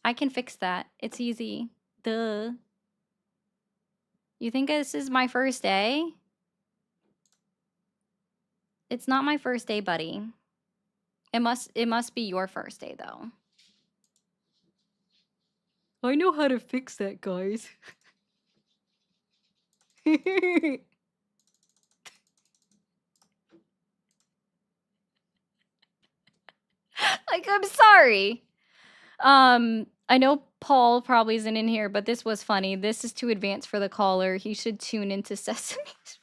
I can fix that. It's easy. Duh. You think this is my first day? It's not my first day, buddy. It must be your first day, though. I know how to fix that, guys. Like, I'm sorry. I know Paul probably isn't in here, but this was funny. This is too advanced for the caller. He should tune into Sesame Street.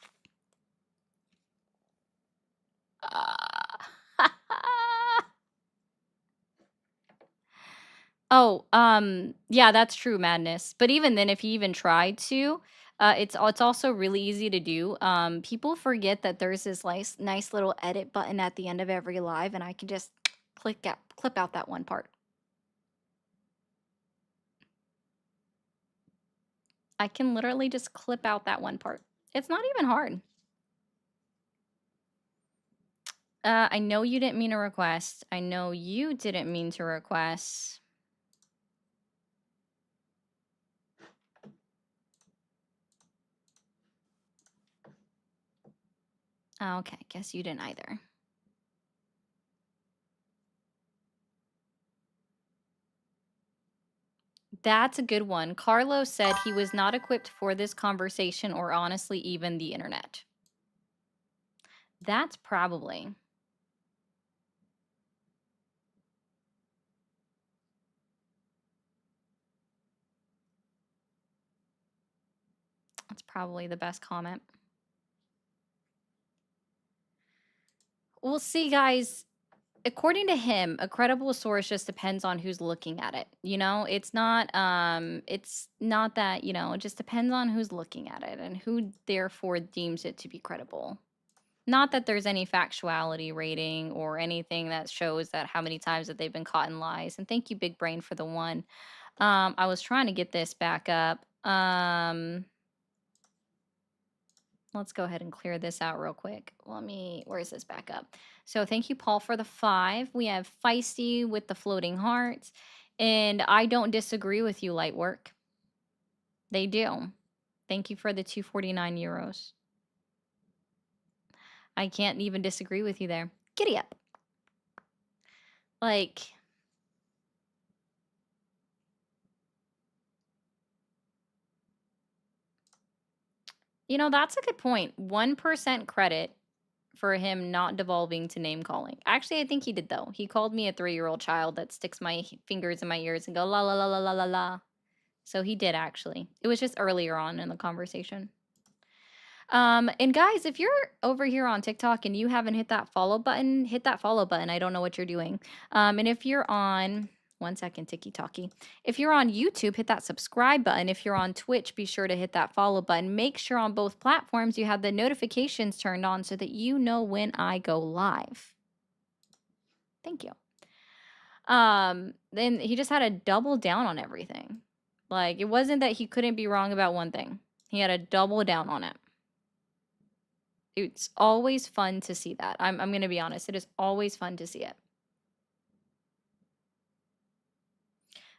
Oh, yeah, that's true, Madness. But even then, if you even tried to, it's also really easy to do. People forget that there's this nice little edit button at the end of every live, and I can just clip out that one part. I can literally just clip out that one part. It's not even hard. I know you didn't mean to request. I know you didn't mean to request. Oh, okay, guess you didn't either. That's a good one. Carlos said he was not equipped for this conversation or honestly even the internet. That's probably. That's probably the best comment. We'll see, guys. According to him, a credible source just depends on who's looking at it. You know, it's not that, you know, it just depends on who's looking at it and who therefore deems it to be credible. Not that there's any factuality rating or anything that shows that how many times that they've been caught in lies. And thank you, Big Brain, for the one. I was trying to get this back up. Let's go ahead and clear this out real quick. Where's this back up? So thank you, Paul, for the 5. We have Feisty with the floating hearts. And I don't disagree with you, Lightwork. They do. Thank you for the 249 euros. I can't even disagree with you there. Giddy up. Like, you know, that's a good point. 1% credit for him not devolving to name calling. Actually, I think he did, though. He called me a 3-year-old child that sticks my fingers in my ears and go la la la la la la la. So he did, actually. It was just earlier on in the conversation. And guys, if you're over here on TikTok and you haven't hit that follow button, hit that follow button. I don't know what you're doing. And if you're on, one second, ticky-talkie. If you're on YouTube, hit that subscribe button. If you're on Twitch, be sure to hit that follow button. Make sure on both platforms you have the notifications turned on so that you know when I go live. Thank you. Then he just had to double down on everything. Like, it wasn't that he couldn't be wrong about one thing. He had to double down on it. It's always fun to see that. I'm going to be honest. It is always fun to see it.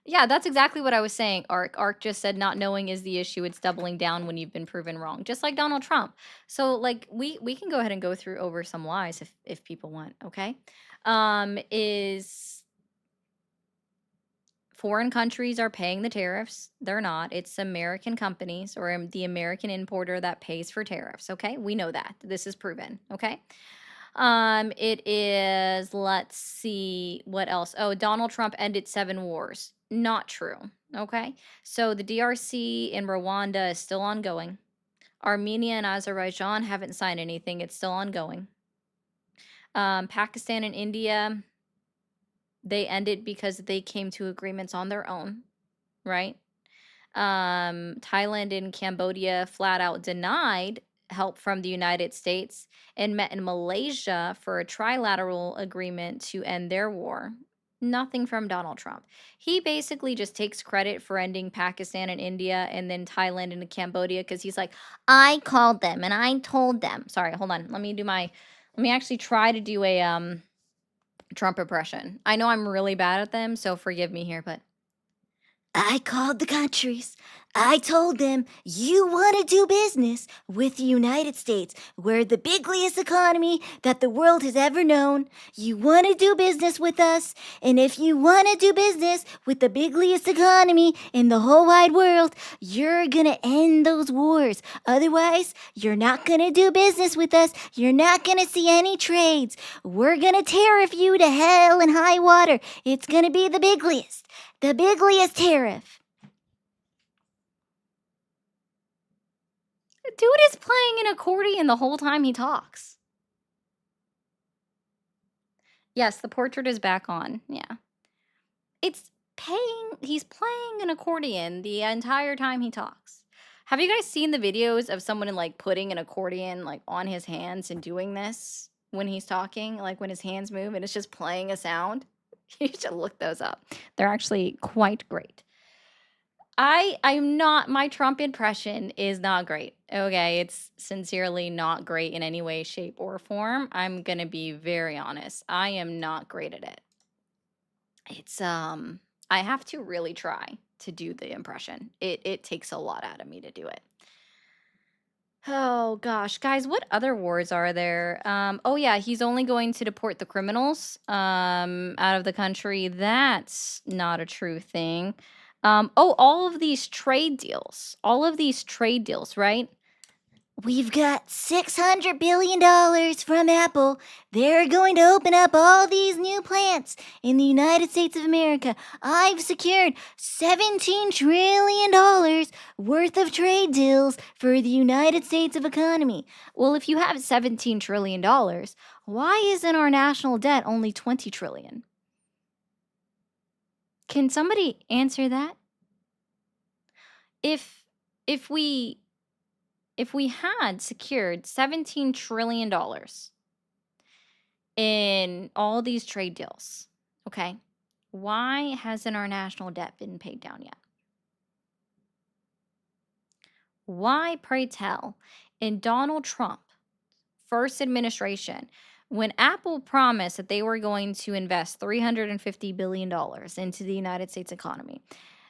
Yeah, that's exactly what I was saying, Ark. Ark just said not knowing is the issue. It's doubling down when you've been proven wrong, just like Donald Trump. So, like, we can go ahead and go through over some lies if people want, okay? Is foreign countries are paying the tariffs. They're not. It's American companies or the American importer that pays for tariffs, okay? We know that. This is proven, okay? It is, let's see, what else? Oh, Donald Trump ended 7 wars. Not true, okay? So the DRC in Rwanda is still ongoing. Armenia and Azerbaijan haven't signed anything. It's still ongoing. Pakistan and India, they ended because they came to agreements on their own, right? Thailand and Cambodia flat out denied help from the United States and met in Malaysia for a trilateral agreement to end their war. Nothing from Donald Trump. He basically just takes credit for ending Pakistan and India and then Thailand and Cambodia because he's like, I called them and I told them. Sorry, hold on. Let me actually try to do a Trump impression. I know I'm really bad at them, so forgive me here, but I called the countries. I told them, you want to do business with the United States. We're the biggest economy that the world has ever known. You want to do business with us. And if you want to do business with the biggest economy in the whole wide world, you're going to end those wars. Otherwise, you're not going to do business with us. You're not going to see any trades. We're going to tariff you to hell and high water. It's going to be the biggest. The biggest tariff. Dude is playing an accordion the whole time he talks. Yes, the portrait is back on. Yeah. He's playing an accordion the entire time he talks. Have you guys seen the videos of someone like putting an accordion like on his hands and doing this when he's talking, like when his hands move and it's just playing a sound? You should look those up. They're actually quite great. I'm not, my Trump impression is not great. Okay, it's sincerely not great in any way, shape, or form. I'm gonna be very honest. I am not great at it. It's I have to really try to do the impression. It takes a lot out of me to do it. Oh gosh, guys, what other wars are there? Oh yeah, he's only going to deport the criminals out of the country. That's not a true thing. Oh, all of these trade deals. All of these trade deals, right? We've got $600 billion from Apple. They're going to open up all these new plants in the United States of America. I've secured $17 trillion worth of trade deals for the United States of economy. Well, if you have $17 trillion, why isn't our national debt only 20 trillion? Can somebody answer that? If we had secured $17 trillion in all these trade deals, okay, why hasn't our national debt been paid down yet? Why, pray tell, in Donald Trump first administration, when Apple promised that they were going to invest $350 billion into the United States economy,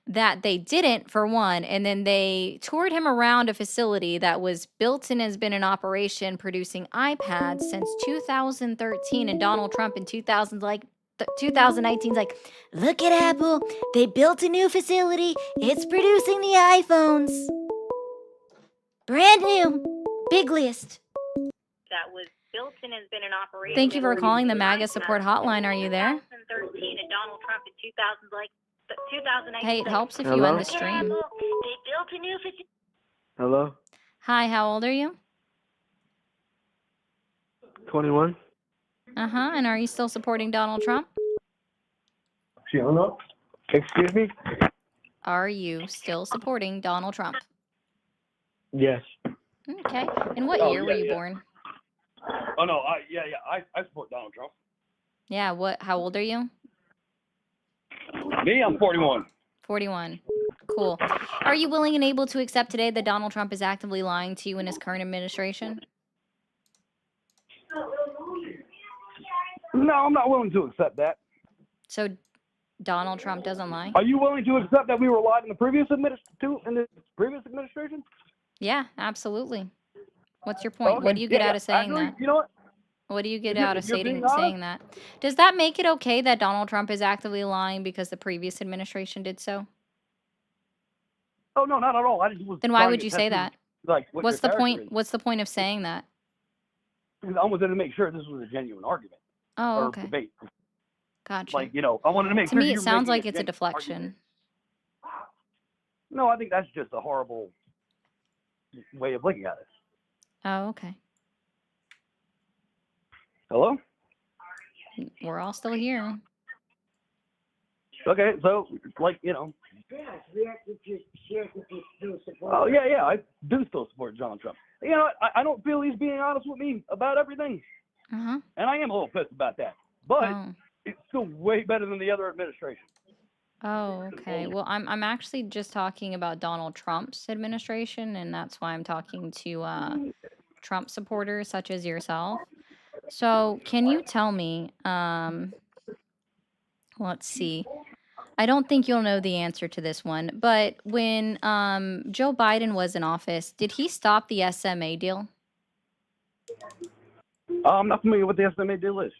that they didn't, for one, and then they toured him around a facility that was built and has been in operation producing iPads since 2013, and Donald Trump in 2019 is like, look at Apple. They built a new facility. It's producing the iPhones. Brand new. Big list. That was built and has been in operation. Thank you for calling the MAGA support hotline. Are you there? 2013 and Donald Trump in 2019. Hey, it helps if you end the stream. They built a new facility. Hello? Hi, how old are you? 21. Uh-huh, and are you still supporting Donald Trump? Excuse me? Are you still supporting Donald Trump? Yes. Okay. In what year were you born? Oh no, I support Donald Trump. Yeah, how old are you? Me, I'm 41. 41. Cool. Are you willing and able to accept today that Donald Trump is actively lying to you in his current administration? No, I'm not willing to accept that. So Donald Trump doesn't lie? Are you willing to accept that we were lied in the previous administration? Yeah, absolutely. What's your point? Okay. What do you get out of saying Actually, that? you know what? What do you get If you're- out of if you're saying being honest- that? Does that make it okay that Donald Trump is actively lying because the previous administration did so? Oh no, not at all. I just was. Then why trying would to you test say you, that? Like, what What's the your character point? is. What's the point of saying that? Because I wanted to make sure this was a genuine argument Oh, or okay. debate. Gotcha. Like, I wanted to make To sure. me, you it were sounds making like it's a genuine deflection. argument. No, I think that's just a horrible way of looking at it. Oh, okay. Hello? We're all still here. Okay, so like Oh yeah, I do still support Donald Trump. I don't feel he's being honest with me about everything, Uh-huh. and I am a little pissed about that. But Oh. it's still way better than the other administration. Oh, okay. Well, I'm actually just talking about Donald Trump's administration, and that's why I'm talking to Trump supporters such as yourself. So, can you tell me, let's see. I don't think you'll know the answer to this one, but when Joe Biden was in office, did he stop the SMA deal? I'm not familiar with the SMA deal is.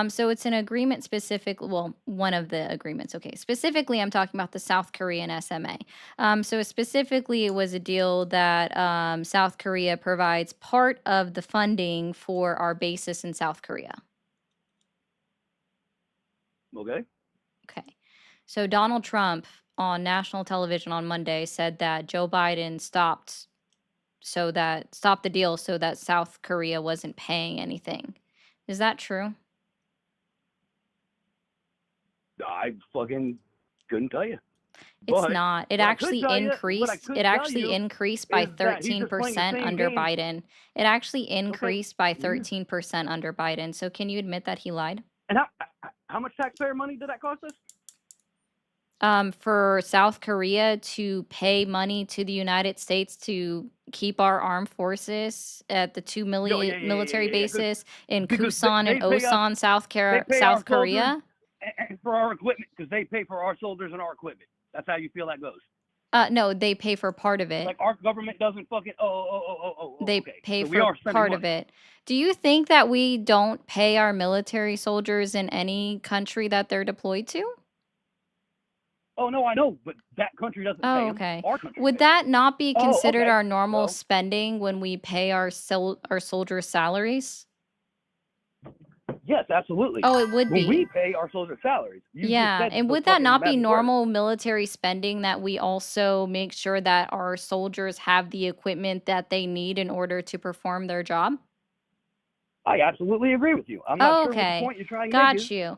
So it's an agreement well, one of the agreements. Okay. Specifically, I'm talking about the South Korean SMA. So specifically, it was a deal that South Korea provides part of the funding for our bases in South Korea. Okay. Okay. So Donald Trump on national television on Monday said that Joe Biden stopped the deal so that South Korea wasn't paying anything. Is that true? I fucking couldn't tell you. It's But not. It what I could actually tell you, what I increased. could It tell actually you increased by is that he's just playing the 13% same under game. Biden. It actually Okay. increased by 13% under Biden. So can you admit that he lied? And how much taxpayer money did that cost us? For South Korea to pay money to the United States to keep our armed forces at the 2 million military bases in because Kusan and they pay us- Osan, South they pay our South soldiers Korea. and for our equipment, because they pay for our soldiers and our equipment. That's how you feel that goes. No, they pay for part of it. Like our government doesn't fucking They okay. pay So we are for spending part money. of it. Do you think that we don't pay our military soldiers in any country that they're deployed to? Oh no, I know, but that country doesn't pay Oh, 'em. okay. Our country Would pays. that not be Oh, considered okay. our normal Well, spending when we pay our soldiers' salaries? yes, absolutely. Oh, it would When we be. pay our soldiers' salaries, you just Yeah, said and the would that fucking not be magic word. normal military spending that we also make sure that our soldiers have the equipment that they need in order to perform their job? I absolutely agree with you. I'm not sure what the Okay, point you're trying to make is. got you.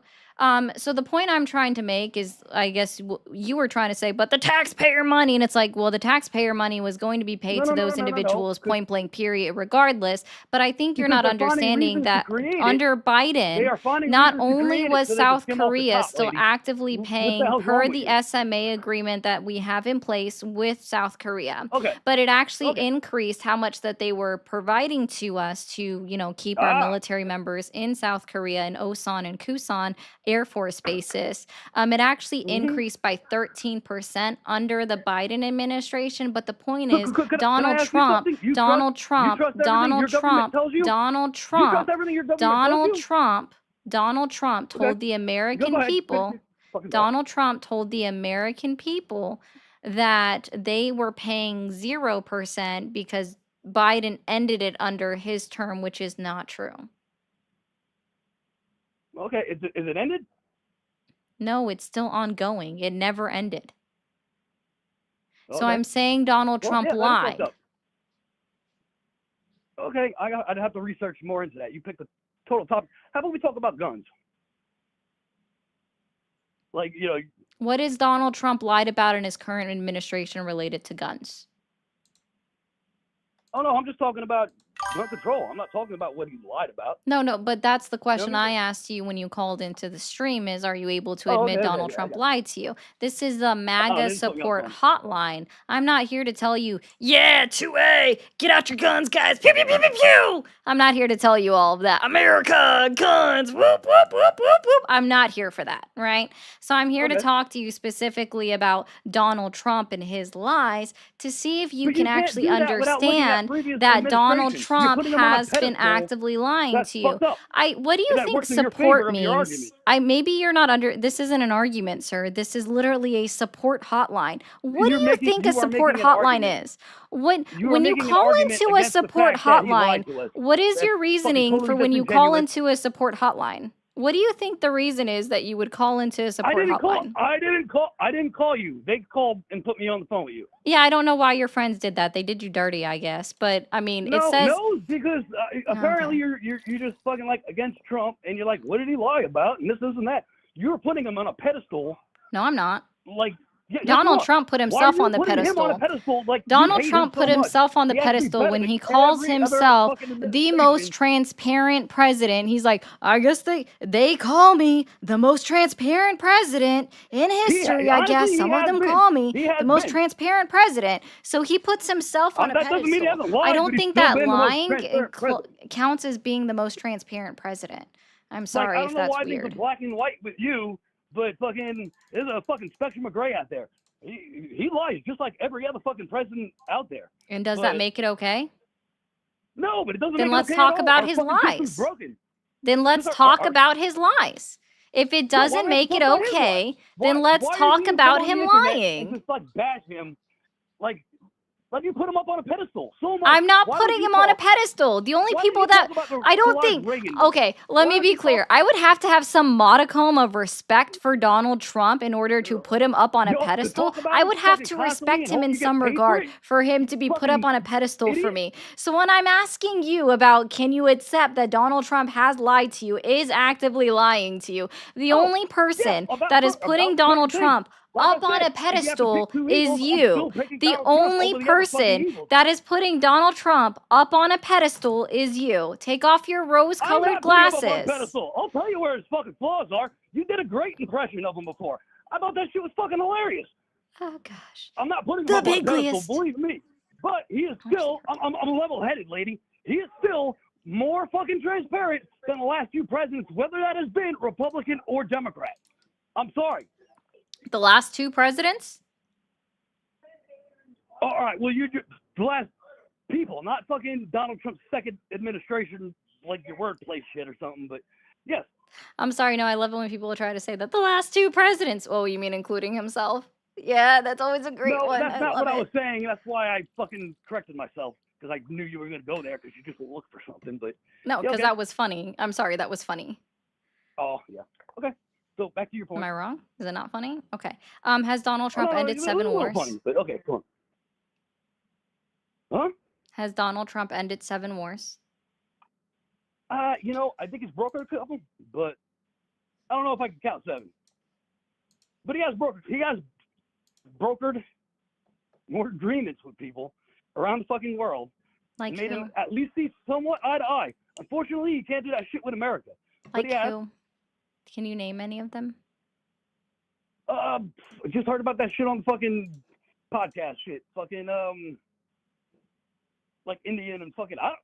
So the point I'm trying to make is, I guess you were trying to say, but the taxpayer money, and it's like, well, the taxpayer money was going to be paid to those individuals, point blank, period, regardless. But I think you're Because not they're finding understanding reasons to that create it. under They Biden, are finding not reasons to only create it was so they can South skim off the Korea top, still lady. actively What the paying hell's per wrong with the you? SMA agreement that we have in place with South Korea, Okay. but it actually Okay. increased how much that they were providing to us to, keep our military members in South Korea and Osan and Kusan Air Force bases. It actually increased by 13% under the Biden administration. But the point is, Can I Donald ask you Trump, something? You Donald trust Trump, everything Donald your government Trump, tells you? Donald You trust Trump, everything your government tells Donald you? Trump, Donald Trump Okay. told the Go American ahead. Finish people, your fucking thought. Donald Trump told the American people that they were paying 0% because Biden ended it under his term, which is not true. Okay. Is it ended? No, it's still ongoing. It never ended. So Okay. I'm saying Donald Well, Trump yeah, that is fucked lied. up. Okay, I'd have to research more into that. You picked a total topic. How about we talk about guns? Like, What is Donald Trump lied about in his current administration related to guns? oh no, I'm just talking about gun control. I'm not talking about what he lied about. No, but that's the question what I I mean? asked you when you called into the stream is, are you able to Oh, admit okay, Donald yeah, Trump yeah. lied to you? This is the Oh, MAGA they just put me on support the hotline. I'm not here to tell you, yeah, 2A, get out your guns, guys. Pew, pew, pew, pew, pew. I'm not here to tell you all of that. America, guns, whoop, whoop, whoop, whoop, whoop. I'm not here for that, right? So I'm here to Okay. talk to you specifically about Donald Trump and his lies to see if you But can you can't actually do that without looking at understand previous that Donald administrations. You're Trump putting them on a has been pedestal. actively lying That's to you. fucked up. What do you And that think works in your support favor of your means? argument. Maybe you're not under. This isn't an argument, sir. This is literally a support hotline. What do You you think a are support making an hotline argument. is? When You are when you making an call argument into a against the support fact that he lied hotline, to us. what is That's your fucking reasoning totally for when you call disingenuous. into a support hotline? What do you think the reason is that you would call into a I support didn't hotline? I didn't call you. They called and put me on the phone with you. Yeah, I don't know why your friends did that. They did you dirty, I guess. But I mean, it No, says because apparently okay. you're just fucking like against Trump, and you're like, what did he lie about? And this and that. You're putting him on a pedestal. No, I'm not. Like, yes, Donald you are. Trump put Why are himself you on the putting him on a pedestal. pedestal? Like, you Donald hate Trump him so put much. himself on the He has to be pedestal better when than he calls every other himself fucking the most administration. transparent president. He's like, I guess they call me the most transparent president in history. I guess Honestly, some he of has them been. call me He the has most been. transparent president. So he puts himself on a That doesn't mean he pedestal. hasn't lied, I but don't he's think still that been the most lying transparent president. counts as being the most transparent president. I'm Like, sorry I if don't know that's why things are weird. black and white with you, but fucking there's a fucking spectrum of gray out there. He lies just like every other fucking president out there. And does that make it okay? No, but it doesn't Then make let's it okay talk at all. about Our his fucking system's lies. broken. Then let's talk about his lies. If it doesn't make it okay, then let's talk about him lying. And just like bash him, like you put him up on a pedestal so much. I'm not putting him on a pedestal. The only people that I don't think. Okay, let me be clear. I would have to have some modicum of respect for Donald Trump in order to put him up on a pedestal. I would have to respect him in some regard for him to be put up on a pedestal for me. So when I'm asking you about can you accept that Donald Trump has lied to you, is actively lying to you, the only person that is putting Donald Trump up on a pedestal is you. The only person that is putting Donald Trump up on a pedestal is you. Take off your rose-colored glasses. I'll tell you where his fucking flaws are. You did a great impression of him before. I thought that shit was fucking hilarious. Oh gosh. I'm not putting him up on a pedestal, believe me. But he is still, I'm level-headed, lady. He is still more fucking transparent than the last few presidents, whether that has been Republican or Democrat. I'm sorry. The last two presidents? All right, well, you're the last people, not fucking Donald Trump's second administration, like your wordplay shit or something, but yes. I'm sorry, no, I love it when people try to say that the last two presidents. Oh, you mean including himself? Yeah, that's always a great one. No, that's not what I was saying. That's why I fucking corrected myself, because I knew you were going to go there because you just looked for something, but... No, because that was funny. I'm sorry, that was funny. Oh, yeah. Okay. So back to your point. Am I wrong? Is it not funny? Okay. Has Donald Trump ended 7 wars? Funny, but okay, come on. Huh? Has Donald Trump ended 7 wars? I think he's brokered a couple, but I don't know if I can count 7. But he has brokered more agreements with people around the fucking world. Like made who? him at least see somewhat eye to eye. Unfortunately, he can't do that shit with America. Like who? Can you name any of them? Just heard about that shit on the fucking podcast shit. Fucking, like Indian and fucking, I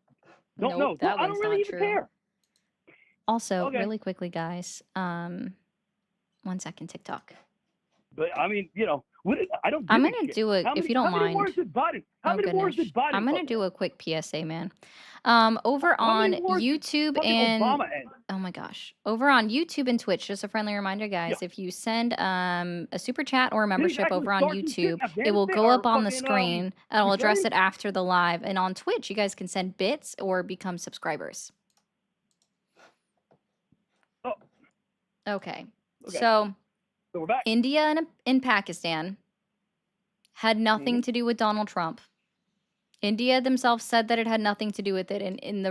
don't know. That I don't really even care. Also, really quickly, guys, 1 second, TikTok. But, I mean, I don't I'm going to do it, if you don't mind. How many wars did Biden I'm going to do a quick PSA, man. Over on YouTube and... Oh my gosh. Over on YouTube and Twitch, just a friendly reminder, guys, if you send a super chat or a membership over on YouTube, it will go up on the screen and I'll address it after the live. And on Twitch, you guys can send bits or become subscribers. Oh. Okay. So we're back. India and Pakistan had nothing to do with Donald Trump. India themselves said that it had nothing to do with it, and in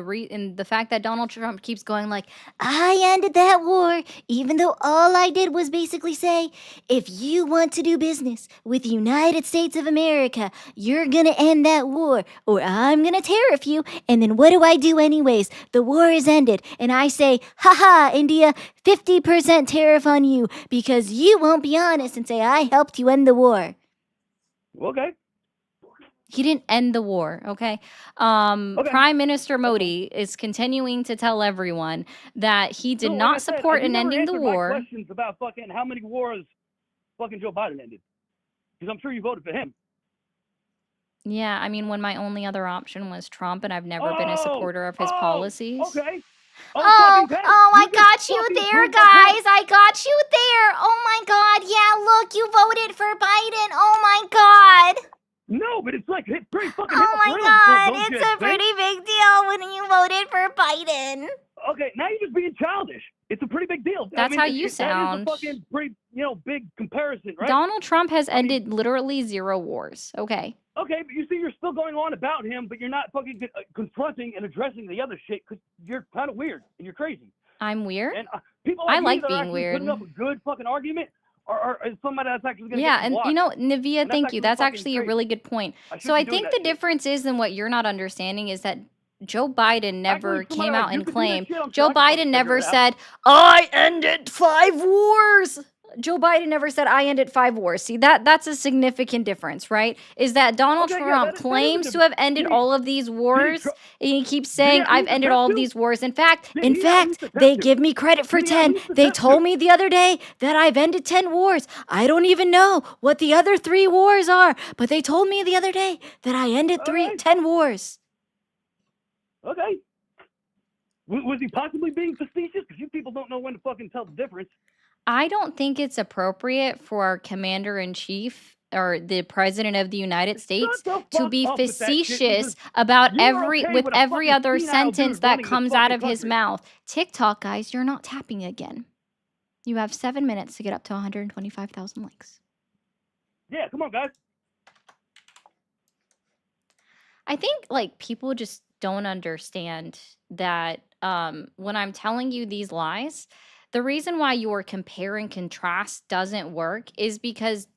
the fact that Donald Trump keeps going like, I ended that war, even though all I did was basically say, if you want to do business with the United States of America, you're gonna end that war, or I'm gonna tariff you, and then what do I do anyways? The war is ended, and I say, haha, India, 50% tariff on you, because you won't be honest and say I helped you end the war. Okay. He didn't end the war, okay? Prime Minister Modi is continuing to tell everyone that he did not support in ending the war. Questions about fucking how many wars fucking Joe Biden ended, because I'm sure you voted for him. Yeah, I mean, when my only other option was Trump, and I've never been a supporter of his policies. Okay. I got you there, guys. I got you there. Oh my God. Yeah, look, you voted for Biden. Oh my God. No, but it's like pretty fucking. Oh my God, it's a pretty big deal when you voted for Biden. Okay, now you're just being childish. It's a pretty big deal. That's how you sound. That is a fucking pretty, big comparison, right? Donald Trump has ended literally 0 wars. Okay. Okay, but you see, you're still going on about him, but you're not fucking confronting and addressing the other shit because you're kind of weird and you're crazy. I'm weird. And people like I like being being weird. Putting up a good fucking argument. Or is somebody that's actually going to and Nivea, thank you. That's actually a really good point. So I think the difference is, and what you're not understanding is that Joe Biden never came out and claimed. Joe Biden never said, I ended 5 wars. Joe Biden never said I ended 5 wars. See, that's a significant difference, right? Is that Donald Okay, yeah, Trump that is a claims to difference. have ended Did he, all of these did he, wars, and he keeps did he saying at I've least ended attempt all of to? these wars. In fact, Did he at least they attempt to? give me credit for Did he at 10. least They attempt told to? me the other day that I've ended 10 wars. I don't even know what the other 3 wars are, but they told me the other day that I ended All right. 10 wars. Okay. Was he possibly being facetious? Because you people don't know when to fucking tell the difference. I don't think it's appropriate for our commander-in-chief or the president of the United States Shut the to fuck be up with that shit, because facetious about you are okay with with a every fucking other senile sentence dude that running this comes out fucking of his country. mouth. TikTok, guys, you're not tapping again. You have 7 minutes to get up to 125,000 likes. Yeah, come on, guys. I think like people just don't understand that when I'm telling you these lies, the reason why your compare and contrast doesn't work is because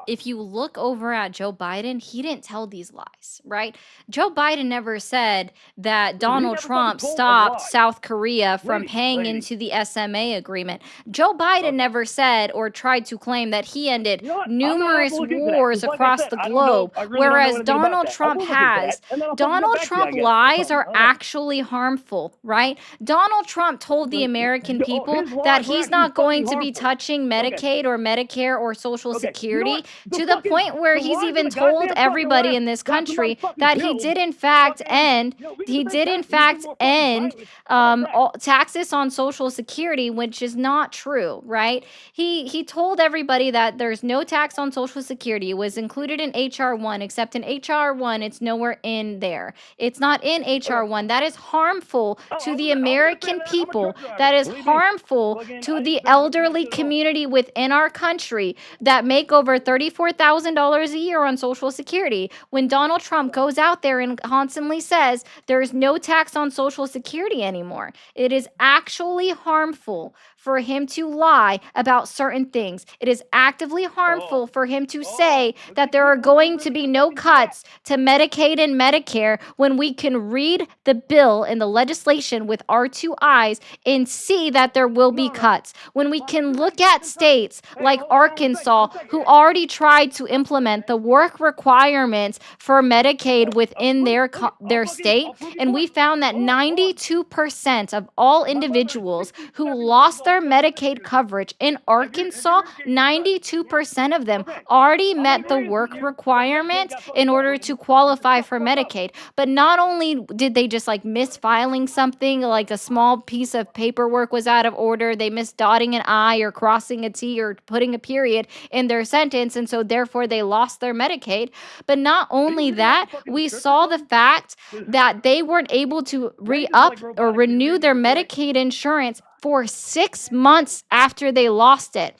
if you look over at Joe Biden, he didn't tell these lies, right? Joe Biden never said that He Donald never fucking Trump told a stopped lie. South Korea from Lady, paying lady. into the SMA agreement. Joe Biden Okay. never said or tried to claim that he ended You know what? I'm gonna have numerous to look into that. wars 'Cause like I across said, the I don't know. globe, I really don't know whereas anything about Donald that. I Trump will look into has. that, and then I'll fucking get Donald back to you, I Trump guess, or lies something. are I don't know. actually harmful, right? Donald Trump told the American people His that lies are he's actually not going fucking to be harmful. touching Okay. Medicaid or Medicare or Social Okay. You know Security what? to the point where The he's lies of even the told goddamn fucking everybody left in this got somebody country fucking that killed. he We can did in debate that. You get fact more fucking end violence. How about that? all taxes on Social Security, which is not true, right? He told everybody that there's no tax on Social Security. It was included in HR1, except in HR1 it's nowhere in there. It's not in HR1. That is harmful to the I was gonna say American that. I'm a people. truck driver. That is Believe me. harmful Fucking, to I the ain't benefiting from that elderly shit at all. community within our country that make over $34,000 a year on Social Security. When Donald Trump goes out there and constantly says there's no tax on Social Security anymore, it is actually harmful for him to lie about certain things. It is actively harmful for him to say that there are going to be no cuts to Medicaid and Medicare when we can read the bill and the legislation with our 2 eyes and see that there will be cuts. When we can look at states like Arkansas who already tried to implement the work requirements for Medicaid within their state, and we found that 92% of all individuals who lost their Medicaid coverage in Arkansas, 92% of them already met the work requirements in order to qualify for Medicaid. But not only did they just like miss filing something, like a small piece of paperwork was out of order, they missed dotting an I or crossing a T or putting a period in their sentence, and so therefore they lost their Medicaid. But not only that, we saw the fact that they weren't able to re-up or renew their Medicaid insurance for 6 months after they lost it.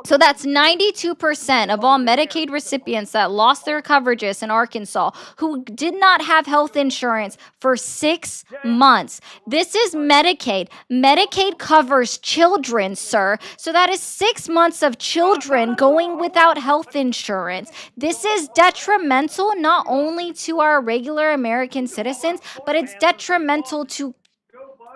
So that's 92% of all Medicaid recipients that lost their coverages in Arkansas who did not have health insurance for 6 months. This is Medicaid. Medicaid covers children, sir. So that is 6 months of children going without health insurance. This is detrimental not only to our regular American citizens, but it's detrimental to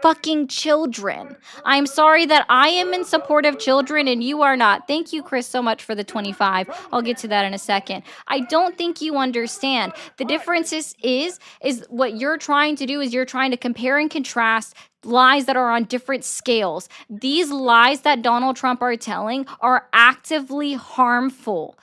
fucking children. I'm sorry that I am in support of children and you are not. Thank you, Chris, so much for the 25. I'll get to that in a second. I don't think you understand. The difference is what you're trying to do is you're trying to compare and contrast lies that are on different scales. These lies that Donald Trump are telling are actively harmful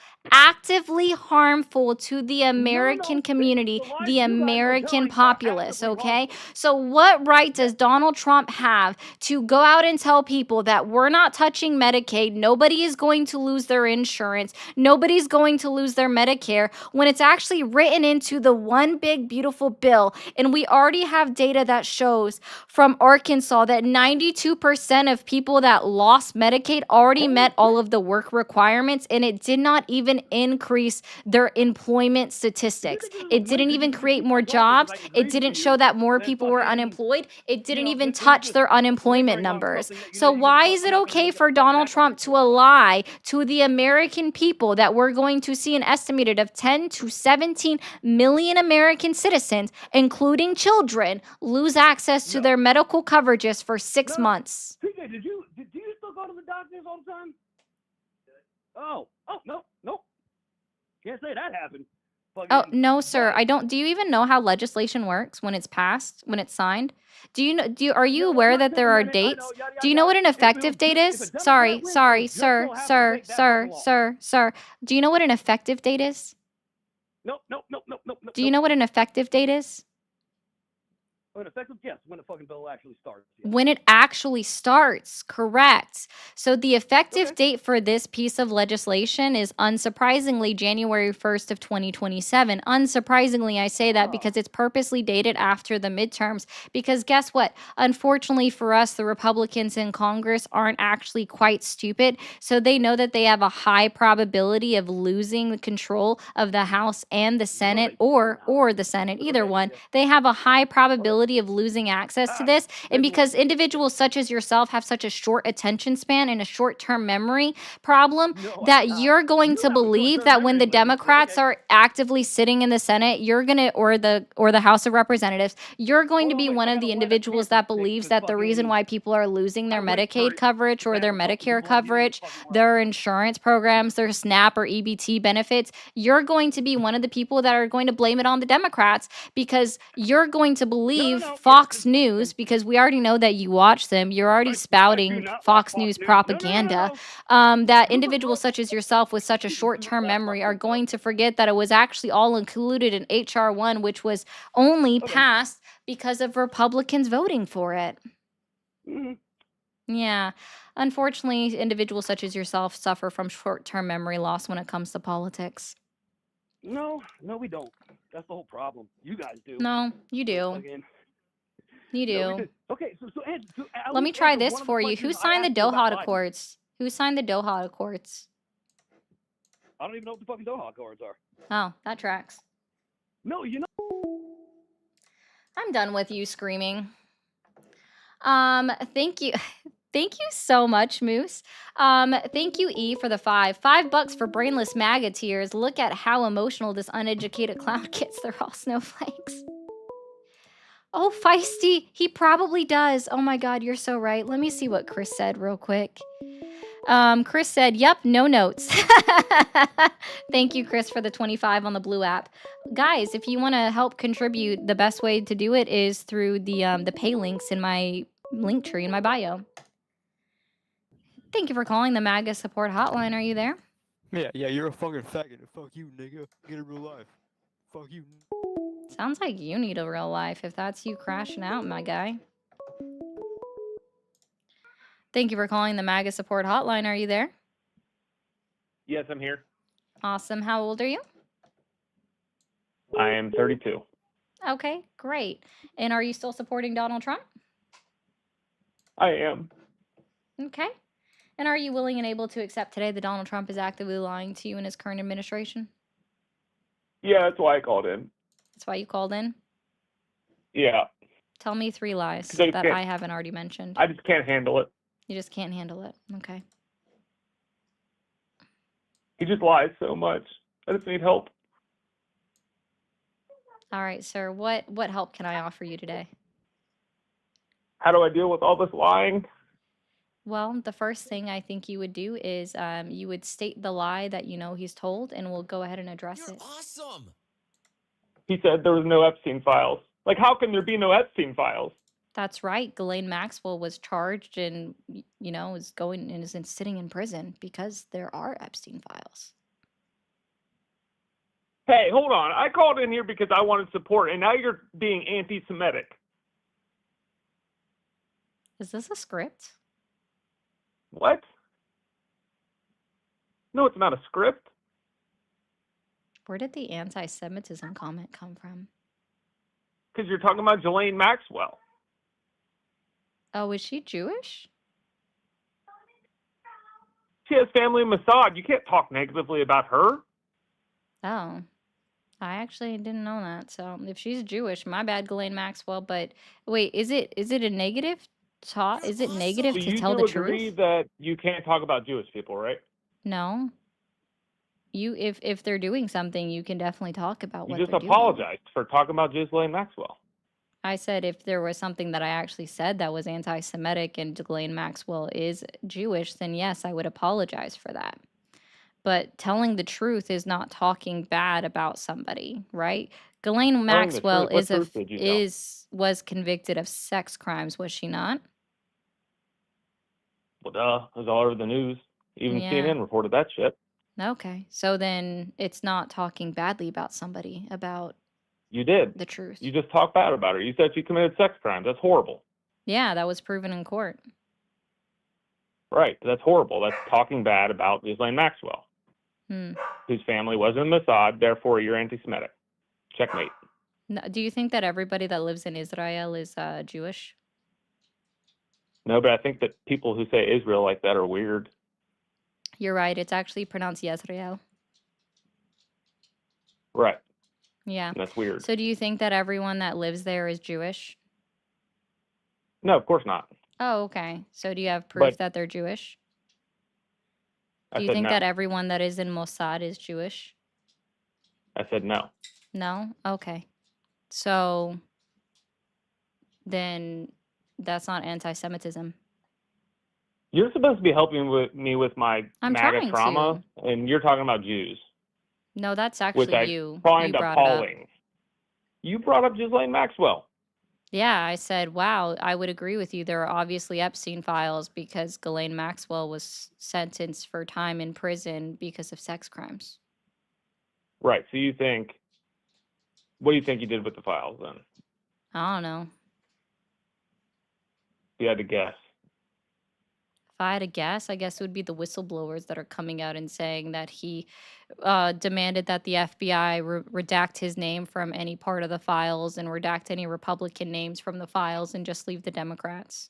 to the American community, the American populace, okay? So what right does Donald Trump have to go out and tell people that we're not touching Medicaid, nobody is going to lose their insurance, nobody's going to lose their Medicare, when it's actually written into the one big beautiful bill? And we already have data that shows from Arkansas that 92% of people that lost Medicaid already met all of the work requirements, and it did not even increase their employment statistics. It didn't even create more jobs. It didn't show that more people were unemployed. It didn't even touch their unemployment numbers. So why is it okay for Donald Trump to lie to the American people that we're going to see an estimated of 10 to 17 million American citizens, including children, lose access to their medical coverages for 6 months? TJ, do you still go to the doctors all the time? Oh, no. Can't say that happened. Oh, Fucking, no, sir. but I don't. Do you even know how legislation works when it's passed, when it's signed? Do you know, are you no, aware not that there are implemented. I know, dates? yada Do yada you know yada. what an If effective date if a is? Democrat Sorry, wins, they sorry, just sir, so happen to sir, make that fucking sir, law. sir, sir. Do you know what an effective date is? Nope. Do you know what an effective date is? When effective, yes. When the fucking bill actually starts, yes. When it actually starts, correct. So the effective Okay. date for this piece of legislation is unsurprisingly January 1st of 2027. Unsurprisingly, I say that because it's purposely dated after the midterms. Because guess what? Unfortunately for us, the Republicans in Congress aren't actually quite stupid. So they know that they have a high probability of losing the control of the House and the Senate, or the Senate, either one. They have a high probability of losing access to this. And because individuals such as yourself have such a short attention span and a short-term memory problem, that you're going to believe that when the Democrats are actively sitting in the Senate, you're going to, or the House of Representatives, you're going to be one of the individuals that believes that the reason why people are losing their Medicaid coverage or their Medicare coverage, their insurance programs, their SNAP or EBT benefits, you're going to be one of the people that are going to blame it on the Democrats, because you're going to believe Fox News, because we already know that you watch them. You're already spouting Fox News propaganda. That individuals such as yourself with such a short-term memory are going to forget that it was actually all included in HR 1, which was only passed because of Republicans voting for it. Yeah. Unfortunately, individuals such as yourself suffer from short-term memory loss when it comes to politics. No, we don't. That's the whole problem. You guys do. No, you do. Fucking, You do. no, we do. Okay, so at Let me least try answer this one of the for you. questions Who I signed the asked you about Doha Biden. Accords? Who signed the Doha Accords? I don't even know what the fucking Doha Accords are. Oh, that tracks. No, you know. I'm done with you screaming. Thank you. Thank you so much, Moose. Thank you, E, for the $5 for brainless MAGA tears. Look at how emotional this uneducated clown gets. They're all snowflakes. Oh, feisty. He probably does. Oh my God, you're so right. Let me see what Chris said real quick. Chris said, yep, no notes. Thank you, Chris, for the 25 on the Blue app. Guys, if you want to help contribute, the best way to do it is through the pay links in my link tree in my bio. Thank you for calling the MAGA support hotline. Are you there? Yeah, you're a fucking faggot. Fuck you, nigga. Get a real life. Fuck you. Sounds like you need a real life if that's you crashing out, my guy. Thank you for calling the MAGA support hotline. Are you there? Yes, I'm here. Awesome. How old are you? I am 32. Okay, great. And are you still supporting Donald Trump? I am. Okay. And are you willing and able to accept today that Donald Trump is actively lying to you in his current administration? Yeah, that's why I called in. That's why you called in? Yeah. Tell me 3 lies 'Cause I that can't- I haven't already mentioned. I just can't handle it. You just can't handle it. Okay. He just lies so much. I just need help. All right, sir. What help can I offer you today? How do I deal with all this lying? Well, the first thing I think you would do is you would state the lie that you know he's told, and we'll go ahead and address You're it. awesome. He said there was no Epstein files. Like, how can there be no Epstein files? That's right. Ghislaine Maxwell was charged and, is going and is sitting in prison because there are Epstein files. Hey, hold on. I called in here because I wanted support, and now you're being anti-Semitic. Is this a script? What? No, it's not a script. Where did the anti-Semitism comment come from? Because you're talking about Ghislaine Maxwell. Oh, is she Jewish? She has family in Mossad. You can't talk negatively about her. Oh, I actually didn't know that. So if she's Jewish, my bad, Ghislaine Maxwell. But wait, is it a negative talk? Is it negative So to you tell do the agree truth? that you can't talk about Jewish people, right? No. If they're doing something, you can definitely talk about You what just they're doing. apologized for talking about Ghislaine Maxwell. I said if there was something that I actually said that was anti-Semitic and Ghislaine Maxwell is Jewish, then yes, I would apologize for that. but telling the truth is not talking bad about somebody, right? Ghislaine Telling the Maxwell truth. What truth did you tell? was convicted of sex crimes, was she not? Well, duh. It was all over the news. Even Yeah. CNN reported that shit. Okay. So then it's not talking badly about somebody about You did. the truth. You just talked bad about her. You said she committed sex crimes. That's horrible. Yeah, that was proven in court. Right. That's horrible. That's talking bad about Ghislaine Maxwell, Hmm. whose family was in Mossad. Therefore, you're anti-Semitic. Checkmate. Do you think that everybody that lives in Israel is Jewish? No, but I think that people who say Israel like that are weird. You're right. It's actually pronounced Yisrael. Right. Yeah. That's weird. So do you think that everyone that lives there is Jewish? No, of course not. Oh, okay. So do you have proof But that they're Jewish? I Do you said think no. that everyone that is in Mossad is Jewish? I said no. No? Okay. So then that's not anti-Semitism. You're supposed to be helping me with my I'm MAGA trying trauma, to. and you're talking about Jews, No, that's which actually I you. find You brought it up. appalling. You brought up Ghislaine Maxwell. Yeah, I said, wow, I would agree with you. There are obviously Epstein files because Ghislaine Maxwell was sentenced for time in prison because of sex crimes. Right. So you think, what do you think you did with the files then? I don't know. If you had to guess. If I had to guess, I guess it would be the whistleblowers that are coming out and saying that he demanded that the FBI redact his name from any part of the files and redact any Republican names from the files and just leave the Democrats.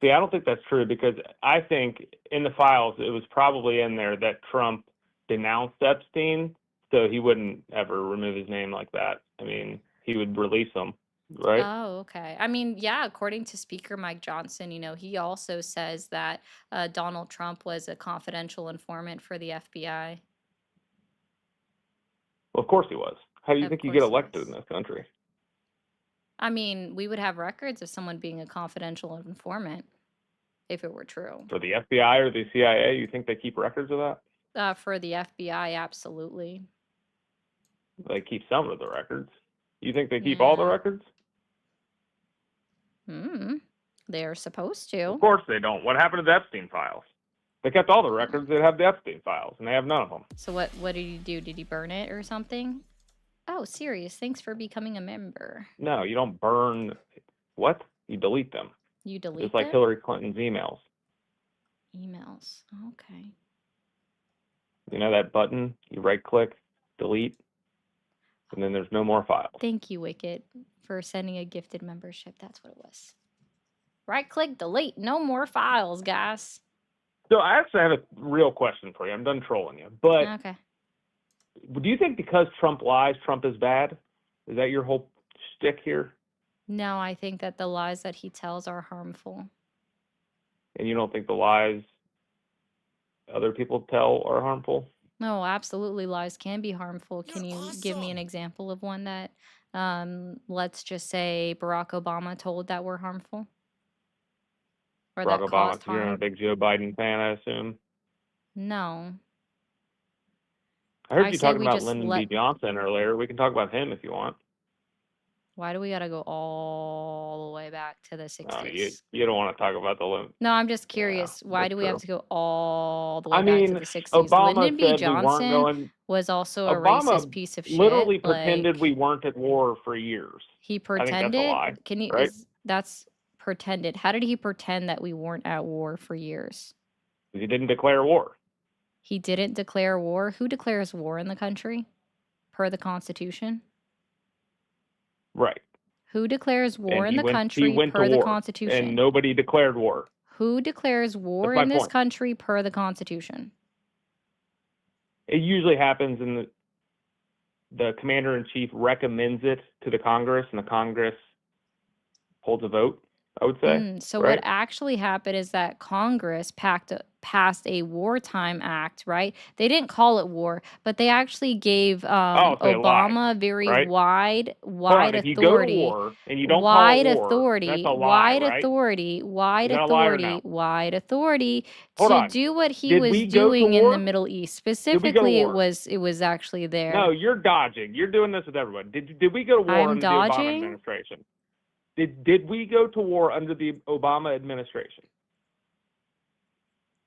See, I don't think that's true because I think in the files it was probably in there that Trump denounced Epstein, so he wouldn't ever remove his name like that. I mean, he would release him, right? Oh, okay. I mean, yeah, according to Speaker Mike Johnson, he also says that Donald Trump was a confidential informant for the FBI. Well, of course he was. How do you Of think you get course he elected was. in this country? I mean, we would have records of someone being a confidential informant if it were true. For the FBI or the CIA, you think they keep records of that? For the FBI, absolutely. They keep some of the records. You think they keep all the Yeah. records? They're supposed Of to. course they don't. What happened to the Epstein files? They kept all the records that have the Epstein files, and they have none of them. So what did he do? Did he burn it or something? Oh, serious. Thanks for becoming a member. No, you don't burn. What? You delete them. You delete Just like them? Hillary Clinton's emails. Emails. Okay. You know that button? You right-click, delete, and then there's no more files. Thank you, Wicked, for sending a gifted membership. That's what it was. Right click, delete. No more files, guys. So I actually have a real question for you. I'm done trolling you. But Okay. do you think because Trump lies, Trump is bad? Is that your whole shtick here? No, I think that the lies that he tells are harmful. And you don't think the lies other people tell are harmful? No, absolutely. Lies can be harmful. Can you give me an example of one that, let's just say Barack Obama told that were harmful? Or Barack that Obama, caused 'cause you're not a harm? big Joe Biden fan, I assume. No. I heard I you say talking we about just Lyndon B. Johnson earlier. We can talk about him if you want. Why do we gotta go all the way back to the No, you 60s? don't want to talk about the limit. No, I'm just Yeah, curious. Why that's do we have true. to go all the I way back to mean, the 60s? Obama Lyndon B. said we weren't Johnson going. was also a Obama racist piece of literally shit. pretended we Like, weren't at war for years. he I think that's a lie, pretended? Can you, right? that's pretended. How did he pretend that we weren't at war for years? He didn't declare war. He didn't declare war. Who declares war in the country? Per the Constitution? Right. Who declares war And in he the went country to per the war, and Constitution? nobody declared war. Who declares war That's my in this point. country per the Constitution? It usually happens in the commander-in-chief recommends it to the Congress, and the Congress holds a vote. I would say, So what right? actually happened is that Congress passed a wartime act, right? They didn't call it war, but they actually gave Oh, so they lied, Obama very right? Hold on. If you go to war and you don't call it war, that's a lie, right? Is that a lie or no? wide authority Hold to on. do what he Did was we go to doing in the war? Middle East. Did we go to Specifically, war? it was actually No, there. you're dodging. You're doing this with everyone. Did we go to war I'm under the Obama dodging. administration? Did we go to war under the Obama administration?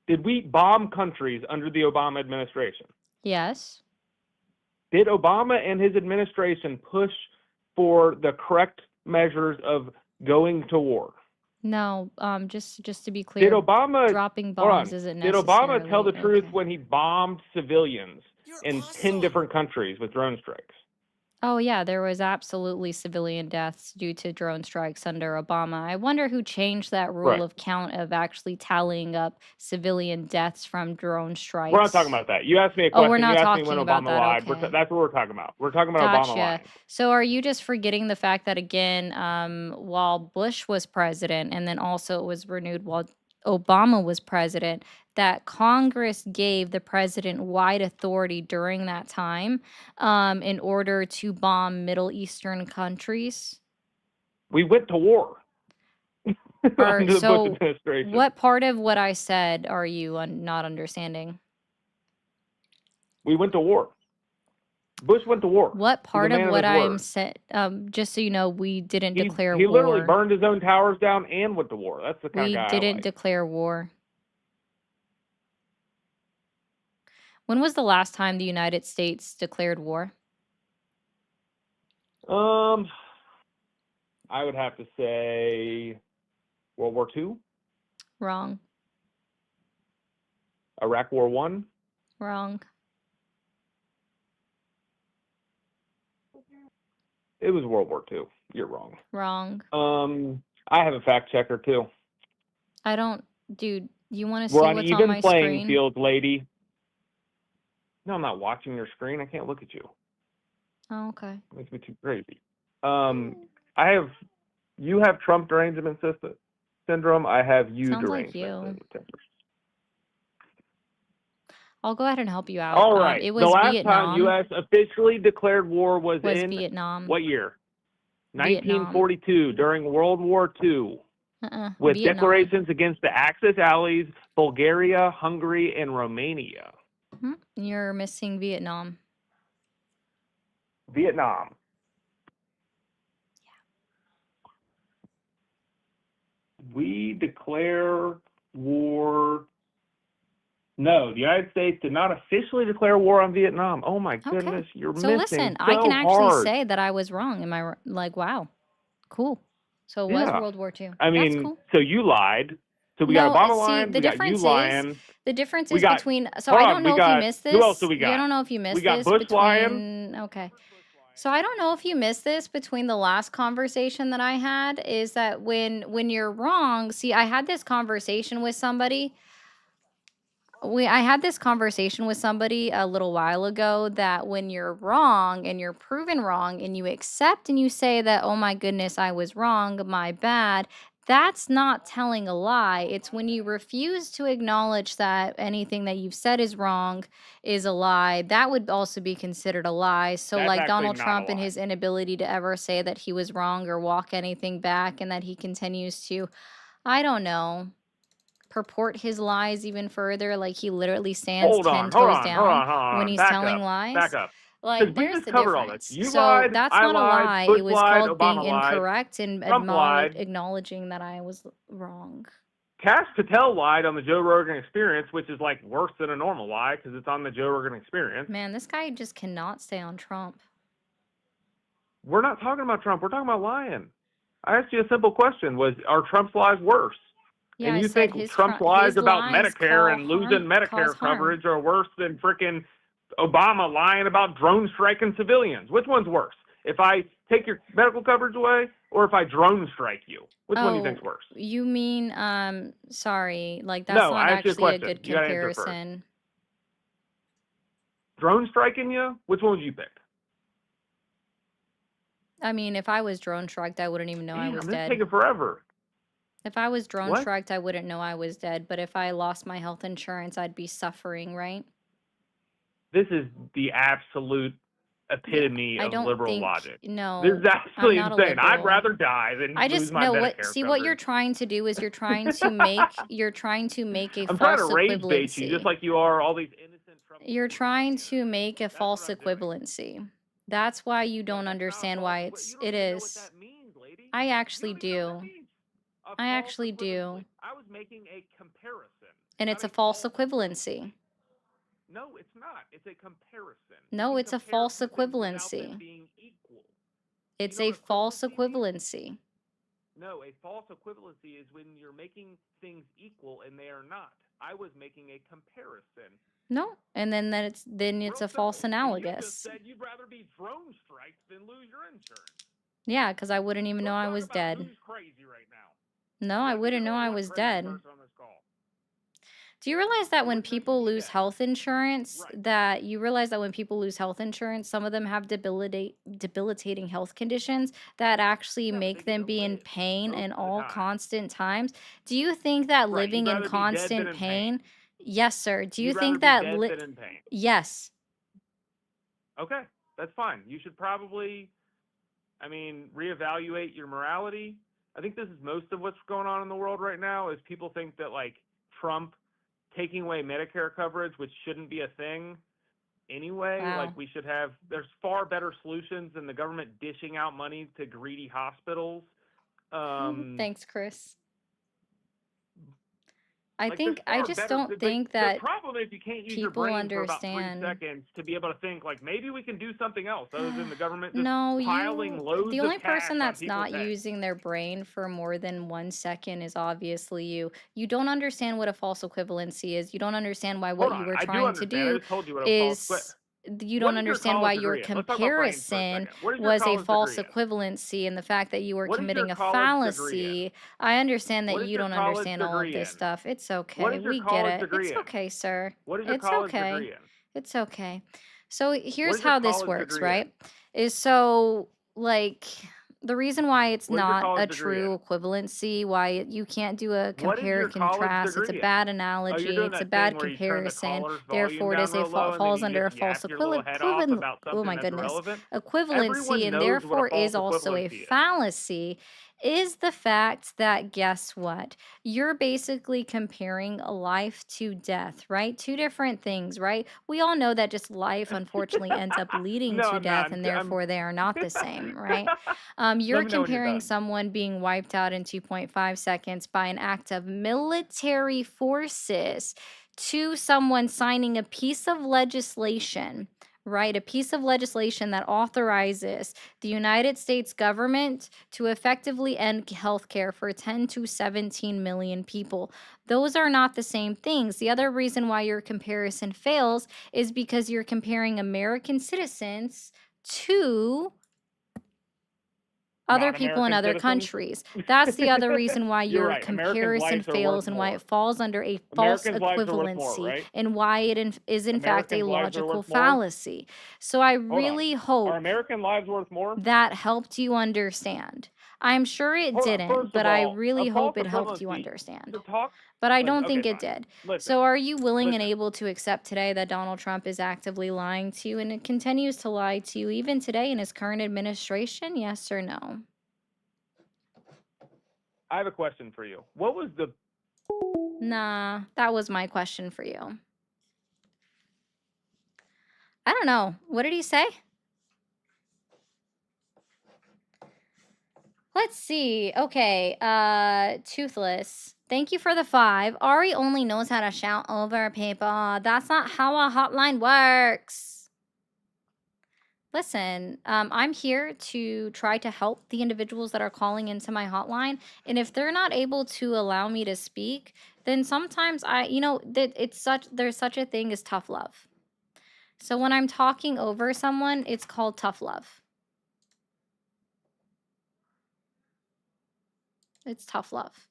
Did we bomb countries under the Obama administration? Yes. Did Obama and his administration push for the correct measures of going to war? No, just to be Did clear, Obama, dropping hold bombs on, isn't did Obama tell necessarily the truth okay. when he bombed civilians in 10 different countries with drone strikes? Oh yeah, there was absolutely civilian deaths due to drone strikes under Obama. I wonder who changed that rule Right. of count of actually tallying up civilian deaths from drone We're not talking strikes. about that. You asked me a Oh, we're question. You not asked me when talking about Obama that. lied. Okay. That's what we're talking about. We're talking about Obama Gotcha. lying. So are you just forgetting the fact that again, while Bush was president and then also it was renewed while Obama was president, that Congress gave the president wide authority during that time, in order to bomb Middle Eastern countries? We went to war Or under the Bush so administration. what part of what I said are you not understanding? We went to war. Bush went to war. What He's a part of man of what his I'm word. said, just so you know, we didn't He declare literally war. burned his own towers down and went to war. That's the kind of We guy I didn't like. declare war. When was the last time the United States declared war? I would have to say World War II, Wrong. Iraq War One. Wrong. It was World War II. You're wrong. Wrong. I have a fact checker too. I don't, dude, you want to We're see on what's on even my playing screen? fields, lady. No, I'm not watching your screen. I can't look at you. Oh, okay. It makes me too crazy. You have Trump derangement syndrome. I have you Sounds like derangement you. syndrome. I'll go ahead and help you out. All right. It The was last time Vietnam. U.S. officially declared war was in Vietnam. what year? Vietnam. 1942, during World War II, with Vietnam. declarations against the Axis allies, Bulgaria, Hungary, and Romania. You're missing Vietnam. Vietnam. We declare war. No, the United States did not officially declare war on Vietnam. Oh my goodness, you're So missing listen, so I can actually hard. say that I was wrong. Am I like, wow, cool. So it was Yeah. World War II. I That's mean, cool. so you lied. So we No, got Obama see, lying. the We got you difference is lying. the difference We is got. between. So Hold I on. don't We know if you got. missed Who else this. do we Yeah, I got? don't know if you We missed got this Bush lying. between. Okay. So I don't know if you missed this between the last conversation that I had. Is that when you're wrong? See, I had this conversation with somebody. I had this conversation with somebody a little while ago that when you're wrong and you're proven wrong and you accept and you say that, oh my goodness, I was wrong, my bad, that's not telling a lie. It's when you refuse to acknowledge that anything that you've said is wrong is a lie. That would also be considered a lie. So, That's like actually Donald not a Trump and lie. his inability to ever say that he was wrong or walk anything back and that he continues to, I don't know, purport his lies even further, like he literally stands Hold 10 on. Hold toes on. Hold down on. Hold when on. he's Back telling up. Back lies. up. Like, Because we there's just the covered all this. difference. You So lied. that's I not a lied. lie. Bush It was lied. called being Obama lied. incorrect and Trump lied. acknowledging that I was wrong. Cash Patel lied on the Joe Rogan Experience, which is like worse than a normal lie because it's on the Joe Rogan Experience. Man, this guy just cannot stay on Trump. We're not talking about Trump. We're talking about lying. I asked you a simple question: are Trump's lies worse? Yeah, And I you said think Trump's lies his about lies Medicare and losing cause Medicare harm. coverage are worse than freaking Obama lying about drone striking civilians? Which one's worse? If I take your medical coverage away or if I drone strike you? Which one do you think's worse? You mean, sorry, like that's No, not I asked you a actually a question. good You gotta answer first. comparison. Drone striking you? Which one would you pick? I mean, if I was drone struck, I wouldn't even know I was This is dead. taking forever. If I was drone What? striked, I wouldn't know I was dead. But if I lost my health insurance, I'd be suffering, right? This is the absolute epitome I of don't liberal think, logic. This no, is I'm absolutely not a insane. I'd liberal. rather die than I lose just my know what, Medicare see what you're coverage. trying to do is you're trying to make a I'm trying to false rage bait you, just equivalency. like you are all these innocent Trump You're supporters on trying the to internet. make a That's what false I'm doing. equivalency. That's why you What? don't That's not a understand false why you it don't even know what is. that means, lady. I You actually don't even know what that do. means. A I false actually do. equivalency. I was making a comparison, And not it's a a false false equivalency. equivalency. No, it's not. It's a comparison. You No, can it's a compare false two things without them equivalency. being equal. It's You know a what false equivalency means? equivalency. No, a false equivalency is when you're making things equal and they are not. I was making a comparison. No, and then it's Real a false simple. And you just analogous. said you'd rather be drone striked than lose your insurance. Yeah, because I wouldn't even know I was dead. Who's crazy right now? No, I wouldn't know I was dead. On this call. Do you realize that You when wouldn't know people you'd be lose dead. health insurance, Right. that you realize that when people lose health insurance, some of them have debilitating health conditions that actually Yeah, but they make get them to be in live pain most in of the all time. constant times? Do you think that Right. You'd living in rather be dead than constant in pain. Yes, sir. Do you You'd rather think be that dead than in pain. yes. Okay, that's fine. You should probably, reevaluate your morality. I think this is most of what's going on in the world right now is people think that, like, Trump taking away Medicare coverage, which shouldn't be a thing anyway, Wow. like we should have, there's far better solutions than the government dishing out money to greedy hospitals. Thanks, Chris. I Like, think I there's far just better- don't think that the problem is you can't use your people brain for about 3 understand. seconds to be able to think, like, maybe we can do something else other than the government just No, piling loads the of only cash person on that's people's not heads. using their brain for more than 1 second is obviously you. You don't understand what a false equivalency is. You don't understand why what Hold you on, were I do trying to understand. I do just told you what a false is you What don't is your understand why college your degree in? Let's talk about brains for a comparison second. What is your was a college false degree in? equivalency and the fact that you were What is your committing a college degree in? fallacy. I understand that What is you your don't college understand all of degree this in? stuff. It's What okay. is your We get college it. degree It's in? okay, sir. What is your It's college okay. degree in? It's okay. So What here's is your how this college works, degree in? right? Is so like the reason why it's What is your not a college degree in? true equivalency, why you can't do a What is compare your college contrast, it's a degree in? bad Oh, you're analogy, doing it's a that thing bad where you turn the comparison, caller's volume therefore it down is real low and then falls you under a just yap false your little head off about oh something my that's goodness, irrelevant? equivalency, Everyone and knows what a therefore false is also a equivalency is. fallacy, is the fact that guess what? You're basically comparing life to death, right? Two different things, right? We all know that just life unfortunately ends up leading No, to I'm death, not. and therefore they are not the same, right? Let You're me know when you're comparing done. someone being wiped out in 2.5 seconds by an act of military forces to someone signing a piece of legislation, right? A piece of legislation that authorizes the United States government to effectively end healthcare for 10 to 17 million people. Those are not the same things. The other reason why your comparison fails is because you're comparing American citizens to other people in Non-American other citizens? countries. That's the other reason why You're your right. Americans' comparison lives are worth fails and why more. it falls under a false Americans' lives are worth more, equivalency right? and why it is in fact a Americans' lives are logical worth more? fallacy. So I Hold on. really Are hope American lives worth more? that helped you understand. I'm sure it Hold on. didn't, First but of I all, really a false hope it helped you equivalency understand. to talk. But I Listen, don't okay, think it fine. did. Listen, So are you willing and listen. able to accept today that Donald Trump is actively lying to you and it continues to lie to you even today in his current administration? Yes or no? I have a question for you. What was the Nah, that was my question for you. I don't know. What did he say? Let's see. Okay, Toothless. Thank you for the 5. Ari only knows how to shout over people. That's not how a hotline works. Listen, I'm here to try to help the individuals that are calling into my hotline. And if they're not able to allow me to speak, then sometimes there's such a thing as tough love. So when I'm talking over someone, it's called tough love. It's tough love.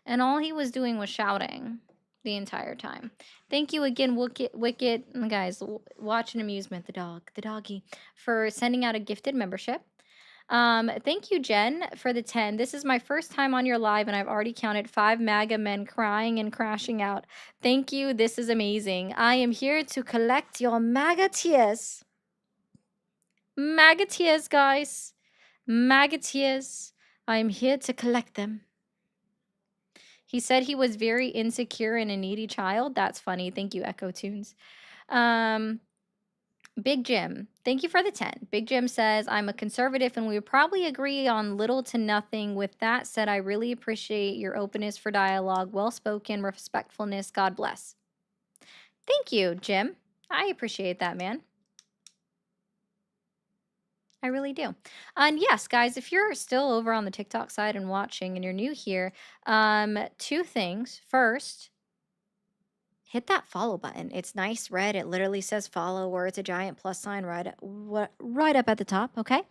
And all he was doing was shouting the entire time. Thank you again, Wicked, guys, watch and amusement, the doggy, for sending out a gifted membership. Thank you, Jen, for the 10. This is my first time on your live, and I've already counted 5 MAGA men crying and crashing out. Thank you. This is amazing. I am here to collect your MAGA tears. MAGA tears, guys. MAGA tears. I am here to collect them. He said he was very insecure and a needy child. That's funny. Thank you, Echo Tunes. Big Jim, thank you for the 10. Big Jim says, I'm a conservative and we would probably agree on little to nothing. With that said, I really appreciate your openness for dialogue, well-spoken, respectfulness. God bless. Thank you, Jim. I appreciate that, man. I really do. And yes, guys, if you're still over on the TikTok side and watching and you're new here, 2 things. First, hit that follow button. It's nice red. It literally says follow, or it's a giant plus sign right up at the top. Okay.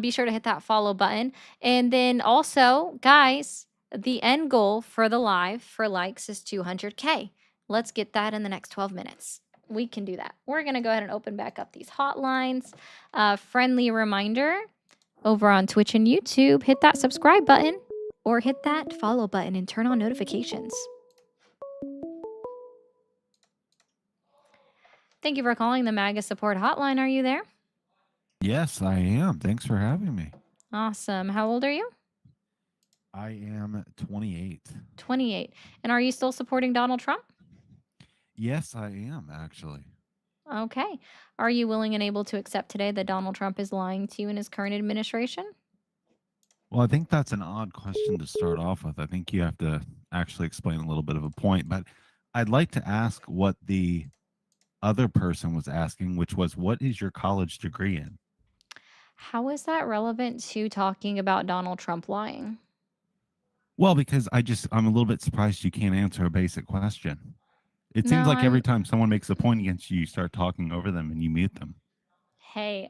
Be sure to hit that follow button. And then also, guys, the end goal for the live for likes is 200K. Let's get that in the next 12 minutes. We can do that. We're going to go ahead and open back up these hotlines. Friendly reminder over on Twitch and YouTube, hit that subscribe button or hit that follow button and turn on notifications. Thank you for calling the MAGA support hotline. Are you there? Yes, I am. Thanks for having me. Awesome. How old are you? I am 28. 28. And are you still supporting Donald Trump? Yes, I am, actually. Okay. Are you willing and able to accept today that Donald Trump is lying to you in his current administration? Well, I think that's an odd question to start off with. I think you have to actually explain a little bit of a point, but I'd like to ask what the other person was asking, which was, what is your college degree in? How is that relevant to talking about Donald Trump lying? Well, because I'm a little bit surprised you can't answer a basic question. It seems No, like every time someone makes a point against you, you start talking over them and you mute them. Hey,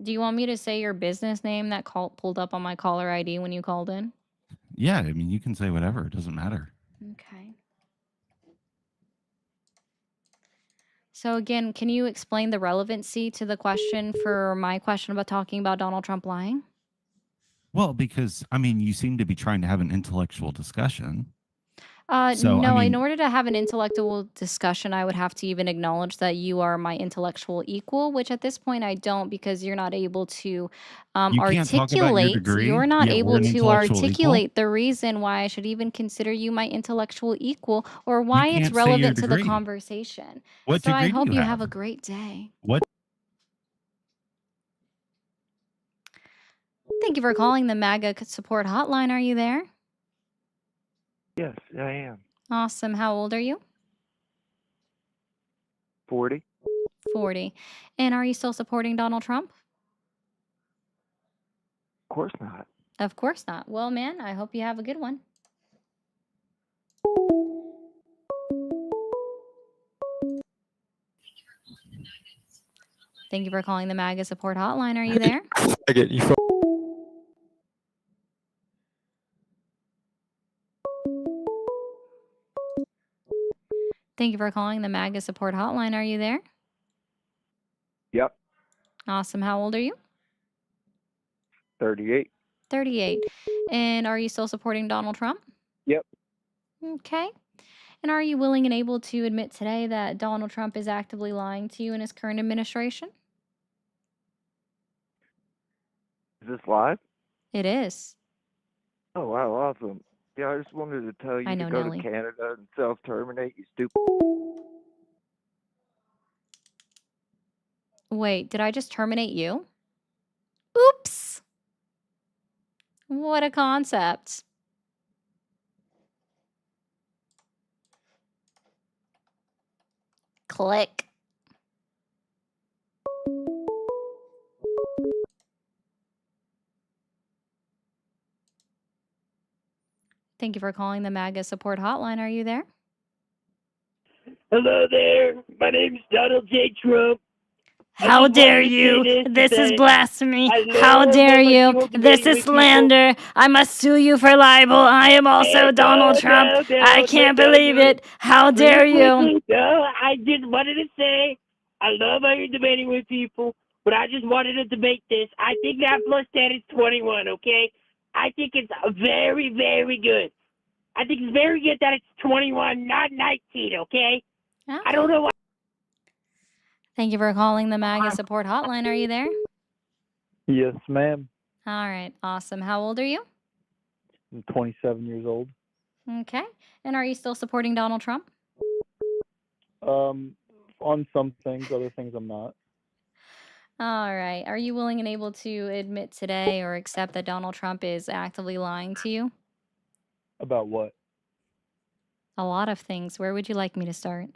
do you want me to say your business name that pulled up on my caller ID when you called in? Yeah, I mean, you can say whatever. It doesn't matter. Okay. So again, can you explain the relevancy to the question for my question about talking about Donald Trump lying? Well, because, I mean, you seem to be trying to have an intellectual discussion. No, in order to have an intellectual discussion, I would have to even acknowledge that you are my intellectual equal, which at this point I don't, because you're not able to articulate. You're not able to articulate the reason why I should even consider you my intellectual equal or why it's relevant to the conversation. So I hope you have a great day. Thank you for calling the MAGA support hotline. Are you there? Yes, I am. Awesome. How old are you? 40. 40. And are you still supporting Donald Trump? Of course not. Of course not. Well, man, I hope you have a good one. Thank you for calling the MAGA support hotline. Are you there? I get you. Thank you for calling the MAGA support hotline. Are you there? Yep. Awesome. How old are you? 38. 38. And are you still supporting Donald Trump? Yep. Okay. And are you willing and able to admit today that Donald Trump is actively lying to you in his current administration? Is this live? It is. Oh, wow, awesome. Yeah, I just wanted to tell you to go to Canada and self-terminate, you stupid. Wait, did I just terminate you? Oops. What a concept. Click. Thank you for calling the MAGA support hotline. Are you there? Hello there. My name's Donald J. Trump. How dare you? This is blasphemy. How dare you? This is slander. I must sue you for libel. I am also Donald Trump. I can't believe it. How dare you? No, I just wanted to say I love how you're debating with people. but I just wanted to debate this. I think that plus 10 is 21, okay? I think it's very, very good. I think it's very good that it's 21, not 19, okay? I don't know why. Thank you for calling the MAGA support hotline. Are you there? Yes, ma'am. All right, awesome. How old are you? I'm 27 years old. Okay. And are you still supporting Donald Trump? On some things, other things I'm not. All right. Are you willing and able to admit today or accept that Donald Trump is actively lying to you? About what? A lot of things. Where would you like me to start?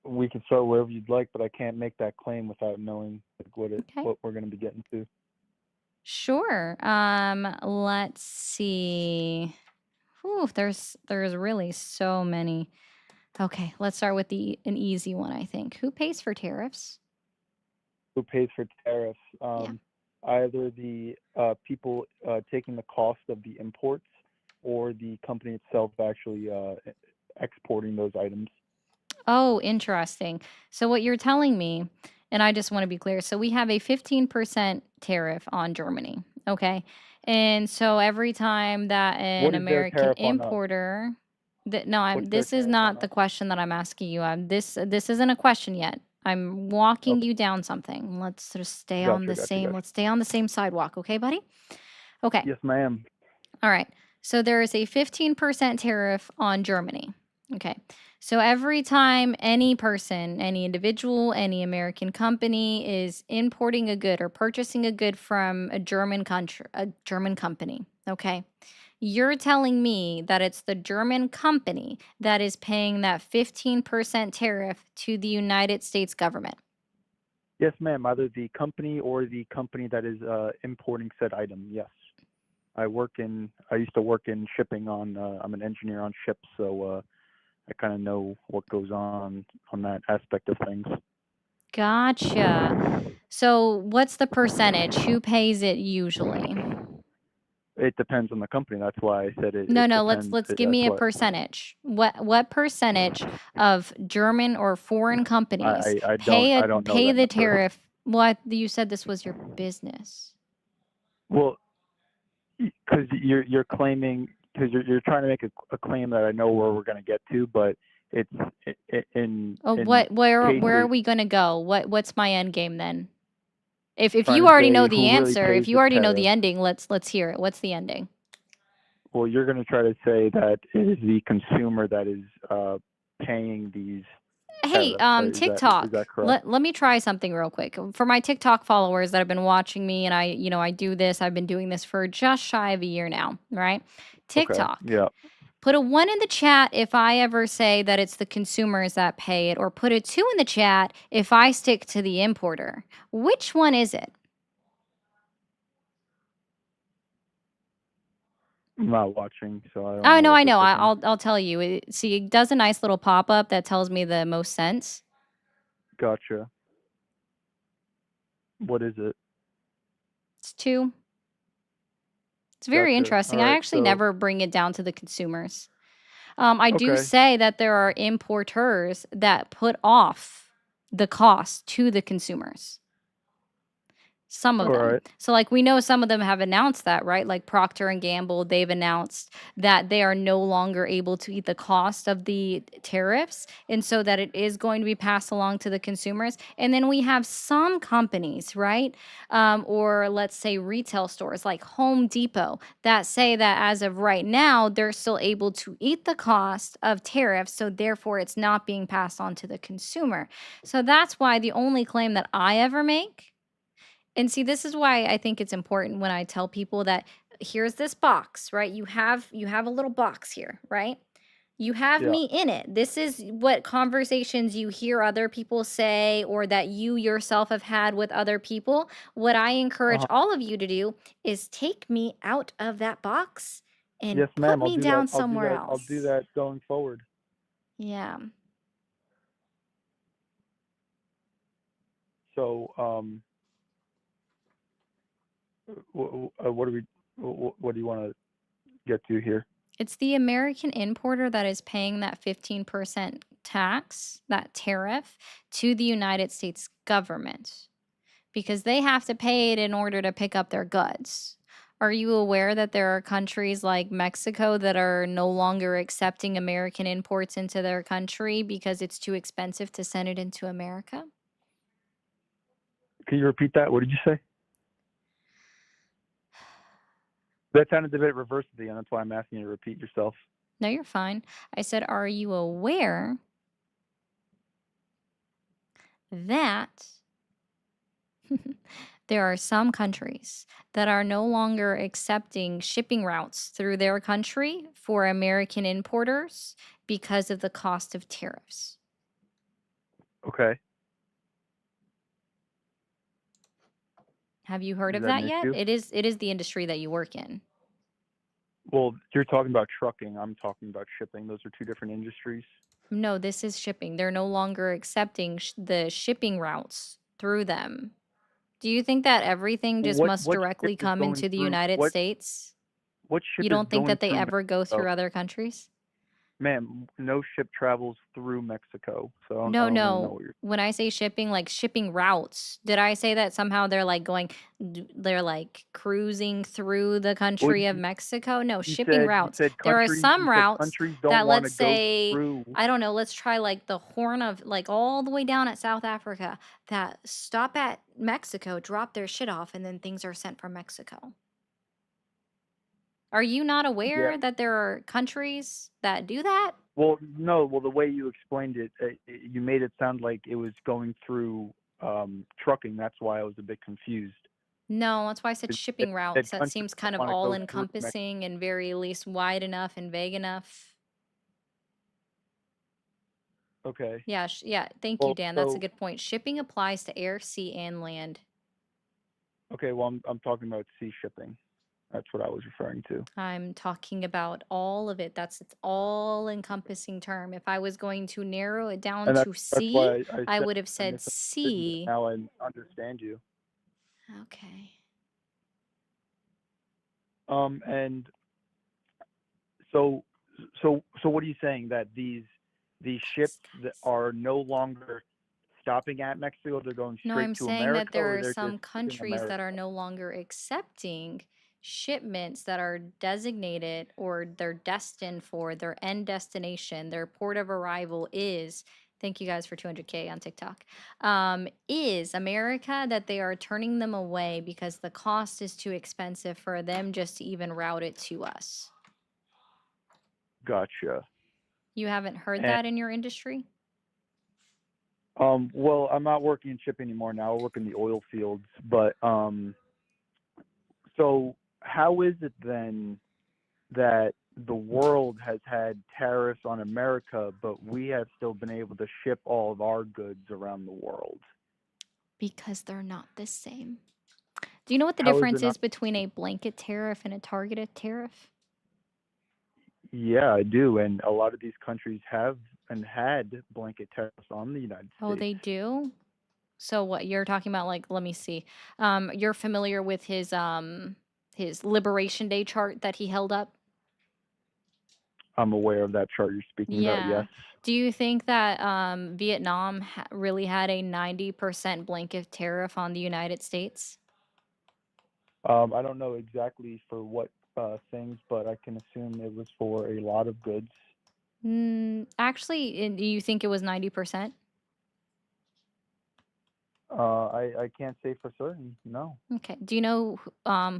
We can start wherever you'd like, but I can't make that claim without knowing what we're going to be getting to. Sure. Let's see. Whew, there's really so many. Okay, let's start with an easy one, I think. Who pays for tariffs? Who pays for tariffs? Either the people taking the cost of the imports or the company itself actually exporting those items. Oh, interesting. So what you're telling me, and I just want to be clear, so we have a 15% tariff on Germany, okay? And so every time that an What is their American tariff on us? importer, What's their this is tariff on not us? the question that I'm asking you. This isn't a question yet. I'm walking you down something. Let's just stay on the same. Let's stay on the same sidewalk, okay, buddy? Okay. Yes, ma'am. All right. So there is a 15% tariff on Germany. Okay. So every time any person, any individual, any American company is importing a good or purchasing a good from a German company, okay? You're telling me that it's the German company that is paying that 15% tariff to the United States government. Yes, ma'am. Either the company or the company that is importing said item. Yes. I used to work in shipping I'm an engineer on ships, so I kind of know what goes on that aspect of things. Gotcha. So what's the percentage? Who pays it usually? It depends on the company. That's why I said it. No, it let's depends. give me a percentage. What percentage of German or foreign companies I don't know pay that the number. tariff? What you said this was your business. Well, because you're claiming, because you're trying to make a claim that I know where we're going to get to, but it's where are we going to go? What's my end game then? If you already know the answer, if you already know the ending, let's hear it. What's the ending? Well, you're going to try to say that it is the consumer that is paying these. Hey, TikTok. Is that correct? Let me try something real quick. For my TikTok followers that have been watching me, and I do this, I've been doing this for just shy of a year now, right? TikTok. Okay. Yeah. Put a 1 in the chat if I ever say that it's the consumers that pay it, or put a 2 in the chat if I stick to the importer. Which one is it? I'm not watching, so I don't Oh, know. no, I know. I'll tell you. See, it does a nice little pop-up that tells me the most sense. Gotcha. What is it? It's 2. It's very interesting. Right, I actually never bring it down to the consumers. I do say that there are importers that put off the cost to the consumers. Some of them. So like we know some of them have announced that, right? Like Procter and Gamble, they've announced that they are no longer able to eat the cost of the tariffs, and so that it is going to be passed along to the consumers. And then we have some companies, right? Or let's say retail stores like Home Depot that say that as of right now, they're still able to eat the cost of tariffs, so therefore it's not being passed on to the consumer. So that's why the only claim that I ever make. And see, this is why I think it's important when I tell people that here's this box, right? You have a little box here, right? You have me in it. This is what conversations you hear other people say or that you yourself have had with other people. What I encourage all of you to do is take me out of that box and put me down somewhere else. I'll do that going forward. Yeah. So, what do you want to get to here? It's the American importer that is paying that 15% tax, that tariff, to the United States government because they have to pay it in order to pick up their goods. Are you aware that there are countries like Mexico that are no longer accepting American imports into their country because it's too expensive to send it into America? Can you repeat that? What did you say? That sounded a bit reversed at the end. That's why I'm asking you to repeat yourself. No, you're fine. I said, are you aware that there are some countries that are no longer accepting shipping routes through their country for American importers because of the cost of tariffs? Okay. Have you heard Is of that an that yet? issue? It is the industry that you work in. Well, you're talking about trucking. I'm talking about shipping. Those are two different industries. No, this is shipping. They're no longer accepting the shipping routes through them. Do you think that everything just must What ship directly is come going into the through? United States? What You ship is don't think going that they through ever go through Mexico? other countries? Ma'am, no ship travels through Mexico, so I No, don't really know no. what you're. When I say shipping, like shipping routes, did I say that somehow they're like they're like cruising through the Well, country of Mexico? No, you shipping said you routes. said There are countries. some You said routes countries don't that, want to let's go say, through. I don't know, let's try like the Horn of, like all the way down at South Africa, that stop at Mexico, drop their shit off, and then things are sent from Mexico. Are you not Yeah. aware that there are countries that do that? Well, no. Well, the way you explained it, you made it sound like it was going through trucking. That's why I was a bit confused. No, that's why I said It shipping said routes. That countries seems kind don't of want to all go through Mexico. encompassing and very at least wide enough and vague enough. Okay. Yeah, yeah. Thank you, Well, Dan. That's a so good point. Shipping applies to air, sea, and land. okay. Well, I'm talking about sea shipping. That's what I was referring to. I'm talking about all of it. It's all encompassing term. If I was going to narrow it down And to that's why sea, I I said would have I said misunderstood you. sea. Now I understand you. Okay. And so what are you saying, that these ships that are no longer stopping at Mexico, they're going No, straight I'm to saying that America, or there are they're some just leaving countries that America? are no longer accepting shipments that are designated or they're destined for their end destination, their port of arrival is, thank you guys for 200K on TikTok, is America, that they are turning them away because the cost is too expensive for them just to even route it to us. Gotcha. You haven't heard And that in your industry? well, I'm not working in shipping anymore now. I work in the oil fields, but so how is it then that the world has had tariffs on America, but we have still been able to ship all of our goods around the world? Because they're not the same. Do you know what the How is it difference not? is between a blanket tariff and a targeted tariff? Yeah, I do. And a lot of these countries have and had blanket tariffs on the United Oh, States. they do? So what you're talking about, like, let me see. You're familiar with his Liberation Day chart that he held up? I'm aware of that chart you're speaking about, yes. Yeah. Do you think that Vietnam really had a 90% blanket tariff on the United States? I don't know exactly for what things, but I can assume it was for a lot of goods. Actually, do you think it was 90%? I can't say for certain, no. Okay. Do you know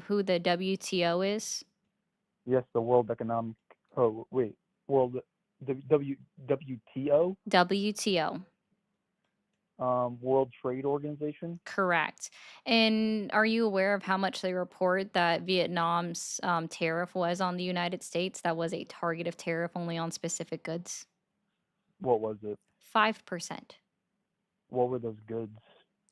who the WTO is? Yes, the World Economic, oh, wait, World, WTO? WTO. World Trade Organization? Correct. And are you aware of how much they report that Vietnam's tariff was on the United States? That was a targeted tariff only on specific goods. What was it? 5%. What were those goods?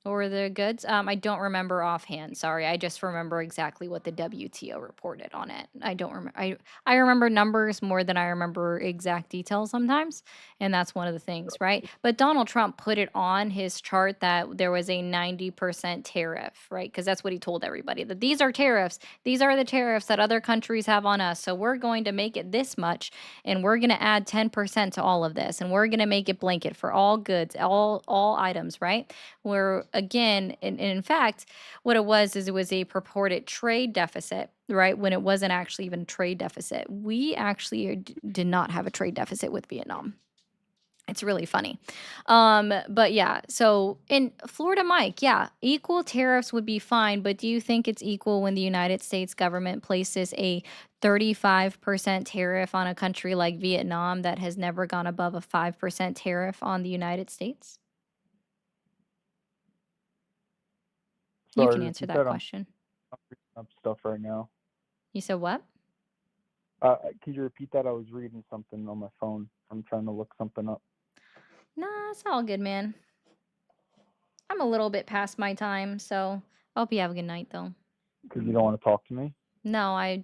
Or the goods? I don't remember offhand. Sorry, I just remember exactly what the WTO reported on it. I don't remember. I remember numbers more than I remember exact details sometimes, and that's one of the things, right? But Donald Trump put it on his chart that there was a 90% tariff, right? Because that's what he told everybody, that these are tariffs. These are the tariffs that other countries have on us. So we're going to make it this much, and we're going to add 10% to all of this, and we're going to make it blanket for all goods, all items, right? Where again, in fact, what it was is it was a purported trade deficit, right? When it wasn't actually even a trade deficit. We actually did not have a trade deficit with Vietnam. It's really funny. But yeah, so in Florida, Mike, yeah, equal tariffs would be fine, but do you think it's equal when the United States government places a 35% tariff on a country like Vietnam that has never gone above a 5% tariff on the United States? You Sorry, can answer repeat that that. question. I'm reading up stuff right now. You said what? Could you repeat that? I was reading something on my phone. I'm trying to look something up. Nah, it's all good, man. I'm a little bit past my time, so I hope you have a good night, though. Because you don't want to talk to me? No, I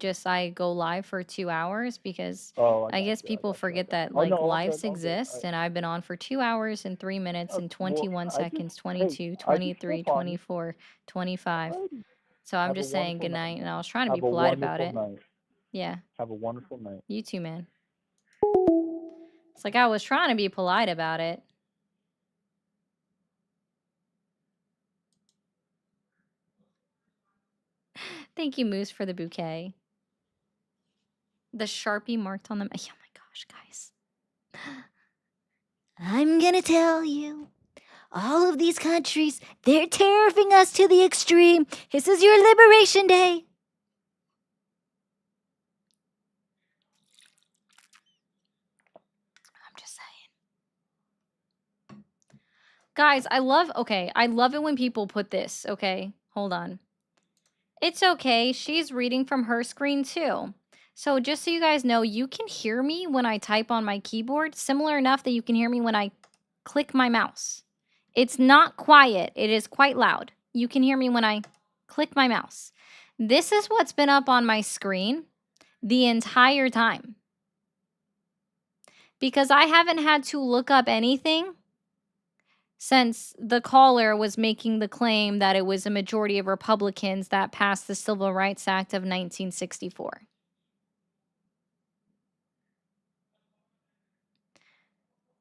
go live for 2 hours because Oh, I got guess you. people forget that, Oh, like, no, all lives good, all good. exist, and I've been on for 2 hours and 3 minutes and Well, 21 I just, seconds, hey, 22, I can still 23, talk to you. 24, 25. Alrighty. So I'm Have a just saying wonderful good night, night, and man. I was trying to be Have a polite about wonderful it. night. Yeah, Have a wonderful night. you too, man. It's like I was trying to be polite about it. Thank you, Moose, for the bouquet. The Sharpie marked on them. Oh my gosh, guys. I'm gonna tell you. All of these countries, they're tariffing us to the extreme. This is your liberation day. I'm just saying. Guys, I love it when people put this, okay? Hold on. It's okay. She's reading from her screen too. So just so you guys know, you can hear me when I type on my keyboard, similar enough that you can hear me when I click my mouse. It's not quiet. It is quite loud. You can hear me when I click my mouse. This is what's been up on my screen the entire time. Because I haven't had to look up anything since the caller was making the claim that it was a majority of Republicans that passed the Civil Rights Act of 1964.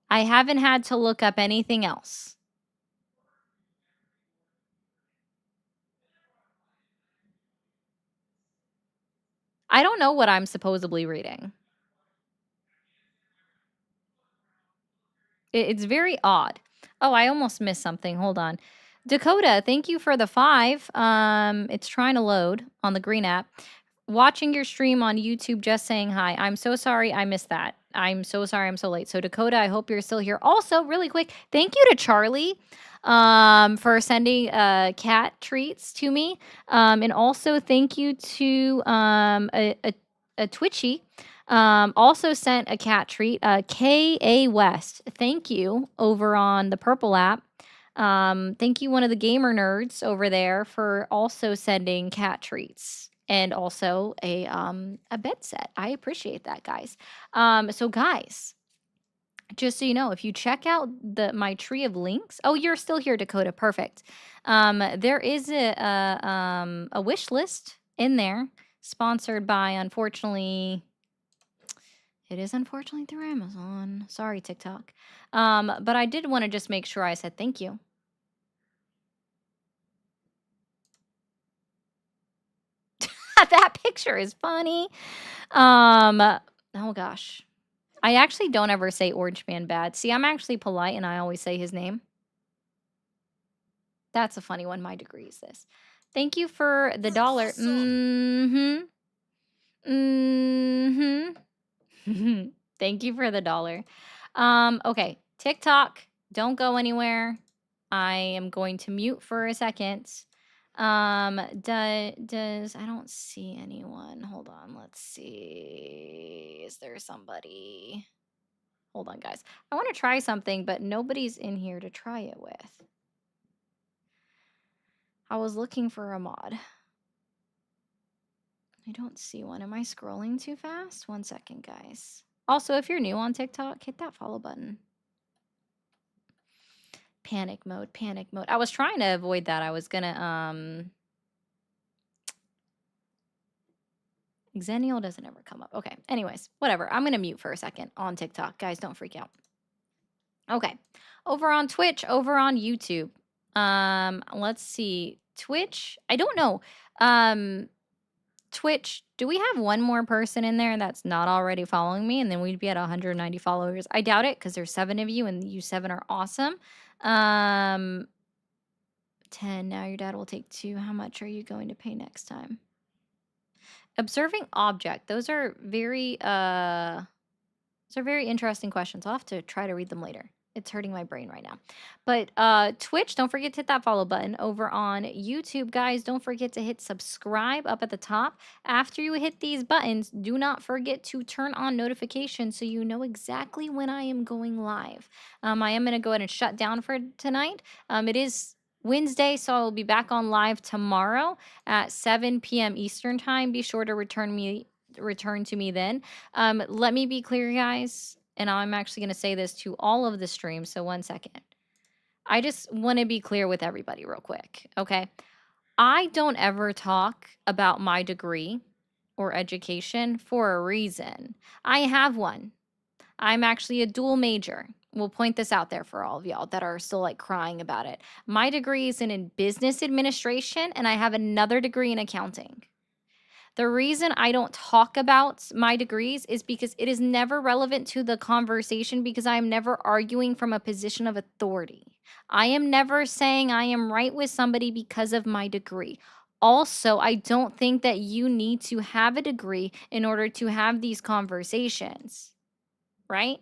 I haven't had to look up anything else. I don't know what I'm supposedly reading. It's very odd. Oh, I almost missed something. Hold on. Dakota, thank you for the 5. It's trying to load on the green app. Watching your stream on YouTube, just saying hi. I'm so sorry I missed that. I'm so sorry I'm so late. So Dakota, I hope you're still here. Also, really quick, thank you to Charlie for sending cat treats to me. And also thank you to a Twitchy also sent a cat treat. K.A. West, thank you over on the Purple app. Thank you, one of the gamer nerds over there, for also sending cat treats and also a bed set. I appreciate that, guys. So guys, just so you know, if you check out my tree of links, oh, you're still here, Dakota. Perfect. There is a wish list in there, sponsored by, unfortunately. It is unfortunately through Amazon. Sorry, TikTok. But I did want to just make sure I said thank you. That picture is funny. Oh gosh. I actually don't ever say Orange Man bad. See, I'm actually polite and I always say his name. That's a funny one. My degree is this. Thank you for the dollar. Thank you for the dollar. Okay. TikTok, don't go anywhere. I am going to mute for a second. Does I don't see anyone. Hold on, let's see. Is there somebody? Hold on, guys. I want to try something, but nobody's in here to try it with. I was looking for a mod. I don't see one. Am I scrolling too fast? 1 second, guys. Also, if you're new on TikTok, hit that follow button. Panic mode, panic mode. I was trying to avoid that. I was gonna, Xennial doesn't ever come up. Okay, anyways, whatever. I'm gonna mute for a second on TikTok. Guys, don't freak out. Okay, over on Twitch, over on YouTube. Let's see. Twitch, I don't know. Twitch, do we have one more person in there that's not already following me? And then we'd be at 190 followers. I doubt it because there's 7 of you and you 7 are awesome. 10. Now your dad will take 2. How much are you going to pay next time? Observing object. Those are very interesting questions. I'll have to try to read them later. It's hurting my brain right now. But Twitch, don't forget to hit that follow button. Over on YouTube, guys, don't forget to hit subscribe up at the top. After you hit these buttons, do not forget to turn on notifications so you know exactly when I am going live. I am going to go ahead and shut down for tonight. It is Wednesday, so I'll be back on live tomorrow at 7 p.m. Eastern time. Be sure to return to me then. Let me be clear, guys, and I'm actually going to say this to all of the streams, so 1 second. I just want to be clear with everybody real quick, okay? I don't ever talk about my degree or education for a reason. I have one. I'm actually a dual major. We'll point this out there for all of y'all that are still like crying about it. My degree is in business administration, and I have another degree in accounting. The reason I don't talk about my degrees is because it is never relevant to the conversation because I am never arguing from a position of authority. I am never saying I am right with somebody because of my degree. Also, I don't think that you need to have a degree in order to have these conversations, right?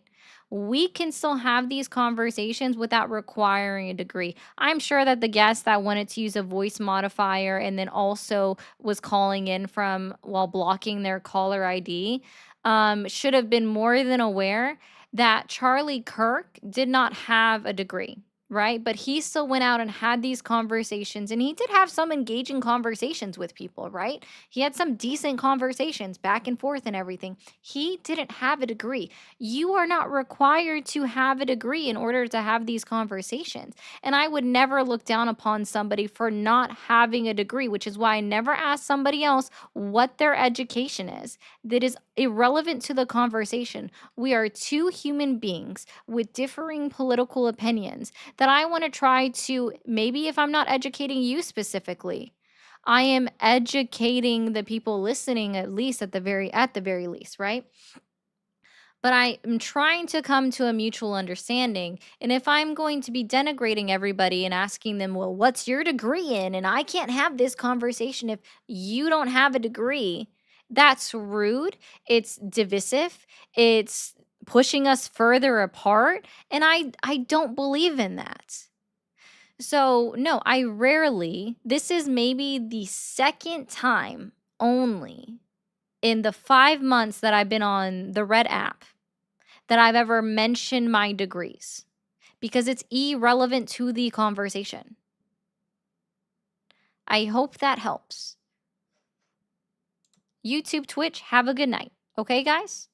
We can still have these conversations without requiring a degree. I'm sure that the guest that wanted to use a voice modifier and then also was calling in from while blocking their caller ID should have been more than aware that Charlie Kirk did not have a degree, right? But he still went out and had these conversations, and he did have some engaging conversations with people, right? He had some decent conversations back and forth and everything. He didn't have a degree. You are not required to have a degree in order to have these conversations. And I would never look down upon somebody for not having a degree, which is why I never ask somebody else what their education is. That is irrelevant to the conversation. We are two human beings with differing political opinions that I want to try to, maybe if I'm not educating you specifically, I am educating the people listening at the very least, right? But I am trying to come to a mutual understanding. And if I'm going to be denigrating everybody and asking them, well, what's your degree in? And I can't have this conversation if you don't have a degree, that's rude. It's divisive. It's pushing us further apart. And I don't believe in that. So, no, I rarely, this is maybe the second time only in the 5 months that I've been on the Red app that I've ever mentioned my degrees because it's irrelevant to the conversation. I hope that helps. YouTube, Twitch, have a good night. Okay, guys?